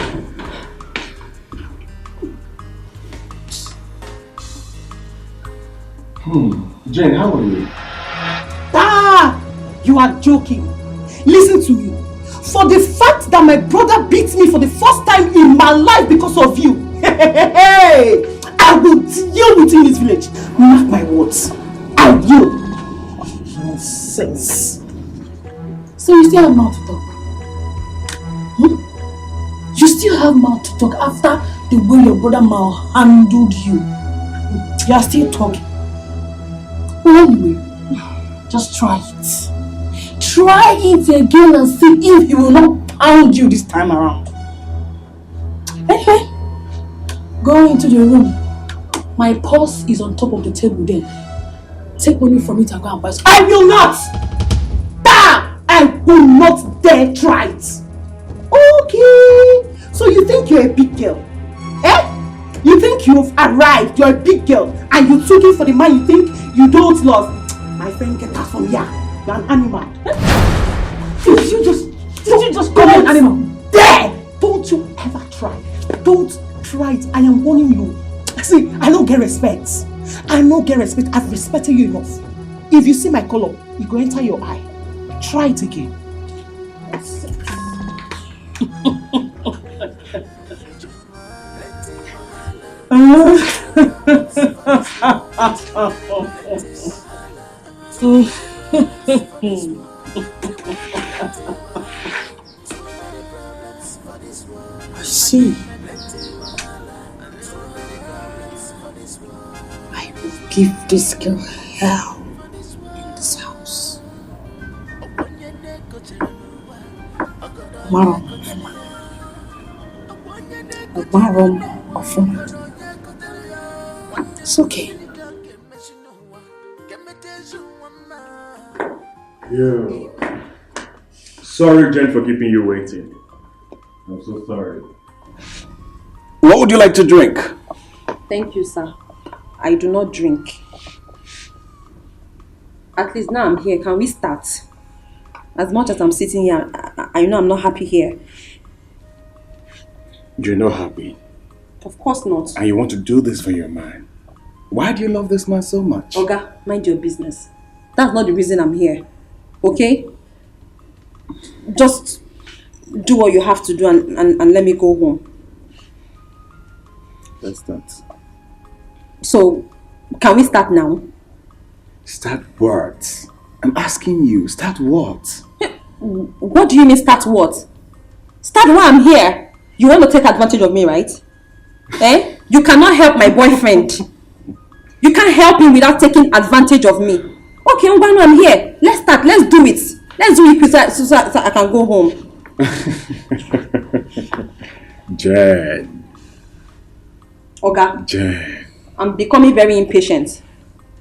Jane, how are you? You are joking. Listen to me. For the fact that my brother beat me for the first time in my life because of you, I will deal with you in this village. Mark my words. I will. Nonsense. So you still have mouth to talk? You still have mouth to talk after the way your brother handled you? You are still talking. Well, anyway, just try it. Try it again and see if he will not pound you this time around. Anyway, go into the room. My purse is on top of the table there. take money from it and go and buy school. I will not! Damn! I will not dare try it. Okay. So you think you're a big girl? Eh? You think you've arrived, you're a big girl, and you took it for the man you think you don't love. My friend, get out from here. You're an animal. Did you just call me an animal? There! Don't you ever try. Don't try it. I am warning you. See, I don't get respect. I don't get respect. I've respected you enough. If you see my color, it will enter your eye. Try it again. I see. I will give this girl hell in this house. It's okay. Yeah. Sorry, Jen, for keeping you waiting. I'm so sorry. What would you like to drink? Thank you, sir. I do not drink. At least now I'm here. Can we start? As much as I'm sitting here, I know I'm not happy here. You're not happy? Of course not. And you want to do this for your man. Why do you love this man so much? Oga, mind your business. That's not the reason I'm here. Okay? Just do what you have to do and let me go home. Let's start. So, can we start now? Start what? I'm asking you, start what? What do you mean start what? Start while I'm here. You want to take advantage of me, right? Eh? You cannot help my boyfriend. You can't help him without taking advantage of me. Okay, I'm here. Let's start. Let's do it. Let's do it so I can go home. Jen. Oga. Jen. I'm becoming very impatient.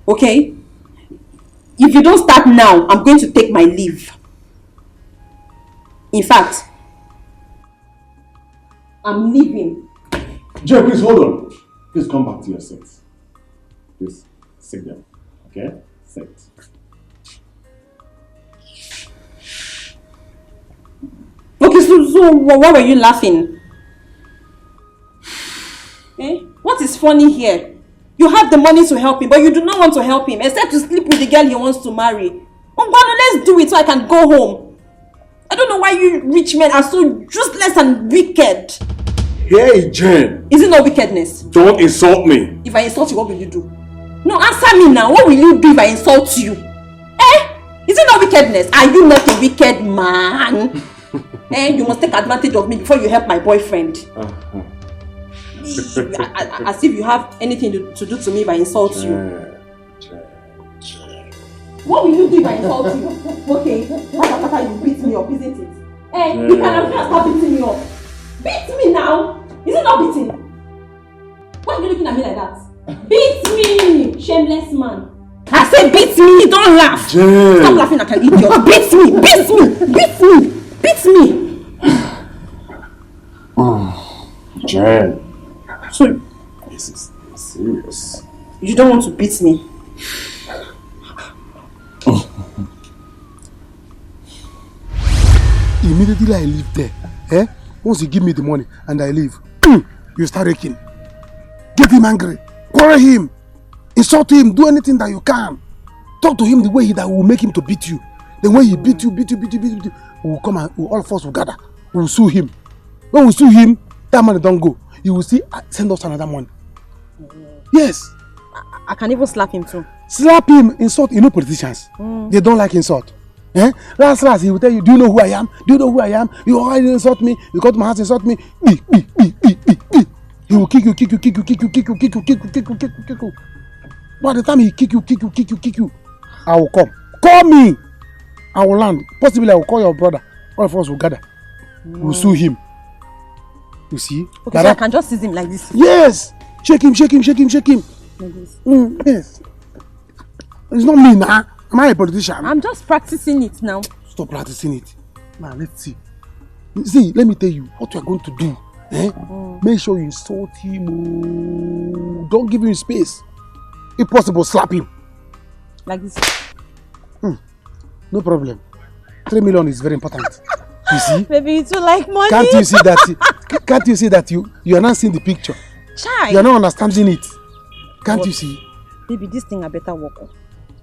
Okay? If you don't start now, I'm going to take my leave. In fact, I'm leaving. Jen, please hold on. Please come back to your seat. Please sit down. Okay? Sit. Okay, so why were you laughing? Eh? What is funny here? You have the money to help him, but you do not want to help him, except to sleep with the girl he wants to marry. Let's do it so I can go home. I don't know why you rich men are so useless and wicked. Hey, Jen. Is it not wickedness? Don't insult me. If I insult you, what will you do? No, answer me now. What will you do if I insult you? Eh? Is it not wickedness? Are you not a wicked man? You must take advantage of me before you help my boyfriend. As if you have anything to do to me if I insult you. What will you do if I insult you? Okay, after you beat me up, isn't it? You can have stop beating me up. Beat me now! Is it not beating? Why are you looking at me like that? Beat me! Shameless man. I said beat me, don't laugh! Jen. Stop laughing like an idiot. Beat me! Beat me! Beat me! Beat me! Jen. So, this is serious. You don't want to beat me? Immediately I leave there, once you give me the money and I leave, you start raking. Get him angry, quarrel him, insult him, do anything that you can. Talk to him the way that will make him to beat you. Then when he beat you, we will come and all of us will gather. We will sue him. When we sue him, that money don't go. You will see, send us another money. Yes. I can even slap him too. Slap him, insult. You know politicians, they don't like insult. Last, he will tell you, do you know who I am? Do you know who I am? You already insult me. You got my house, insult me. He will kick you. By the time he kick you, I will come. Call me. I will land. Possibly I will call your brother. All of us will gather. We'll sue him. You see? Okay, so I can just seize him like this? Yes. Shake him. Like this? Yes. It's not me now. Am I a politician? I'm just practicing it now. Stop practicing it. Now, let's see. See, let me tell you what you are going to do. Make sure you insult him. Oh. Don't give him space. If possible, slap him. Like this? No problem. 3 million is very important. You see? Baby, you too like money. Can't you see that? Can't you see that you are not seeing the picture? Chai. You are not understanding it. Can't you see? Baby, this thing I better work.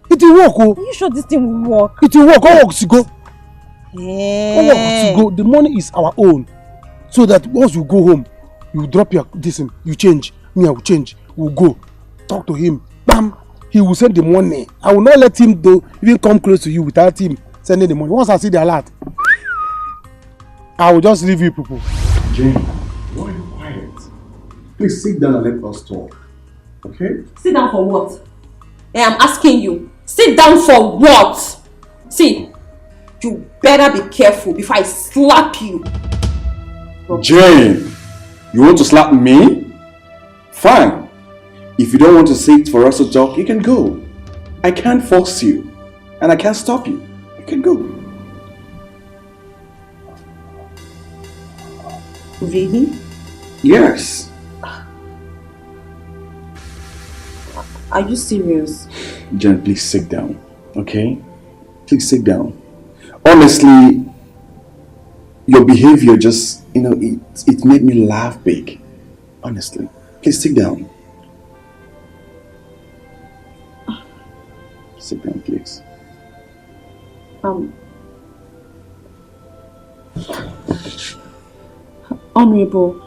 It will work. Oh. Are you sure this thing will work? It will work. All work to go. Yeah. All work to go. The money is our own. So that once you go home, you drop your this, you change. Me, I will change. We'll go. Talk to him. Bam. He will send the money. I will not let him even come close to you without him sending the money. Once I see the alert, I will just leave you people. Jane, why are you quiet? Please sit down and let us talk. Okay? Sit down for what? I'm asking you. Sit down for what? See, you better be careful before I slap you. Jane, you want to slap me? Fine. If you don't want to sit for us to talk, you can go. I can't force you. And I can't stop you. You can go. Really? Yes. Are you serious? Jane, please sit down. Okay? Please sit down. Honestly, your behavior just, it made me laugh big. Honestly. Please sit down. Sit down, please. Honorable,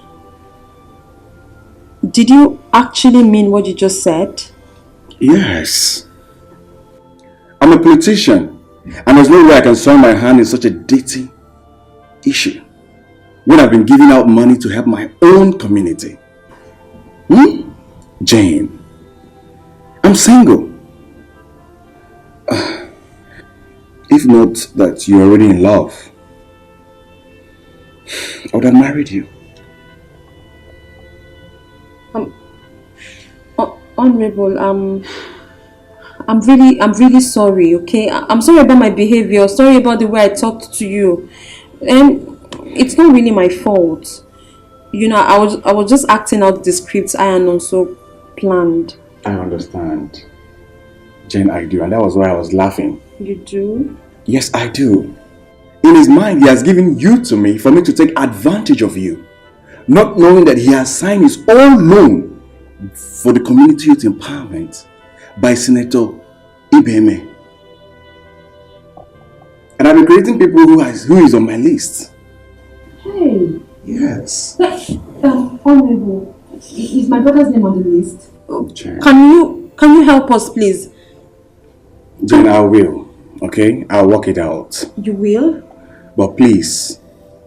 did you actually mean what you just said? Yes. I'm a politician, and there's no way I can soil my hand in such a dirty issue when I've been giving out money to help my own community. Jane, I'm single. If not that you're already in love, I would have married you. Honorable, I'm really sorry, okay? I'm sorry about my behavior, sorry about the way I talked to you. And it's not really my fault. I was just acting out the script I had also planned. I understand. Jane, I do, and that was why I was laughing. You do? Yes, I do. In his mind, he has given you to me for me to take advantage of you, not knowing that he has signed his own loan for the community youth empowerment by Senator Ibeme. And I've been creating people who is on my list. Hey. Yes. Honorable, is my brother's name on the list? Jane. Can you help us, please? Jane, I will. Okay? I'll work it out. You will? But please,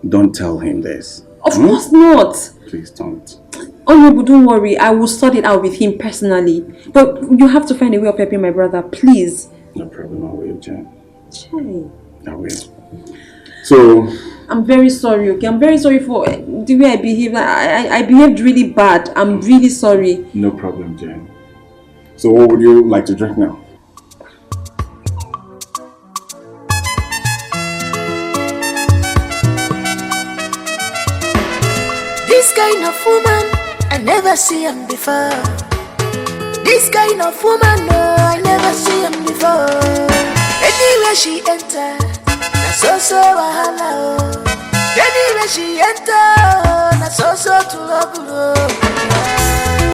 don't tell him this. Of course not. Please don't. Honorable, don't worry. I will sort it out with him personally. But you have to find a way of helping my brother, please. No problem, I will, Jane. Jay. I will. So... I'm very sorry, okay? I'm very sorry for the way I behaved. I behaved really bad. I'm really sorry. No problem, Jane. So what would you like to drink now? This kind of woman, I never see him before. This kind of woman, no, I never see him before. Anywhere she enter, that's so wahala. Anywhere she enter, that's so trouble.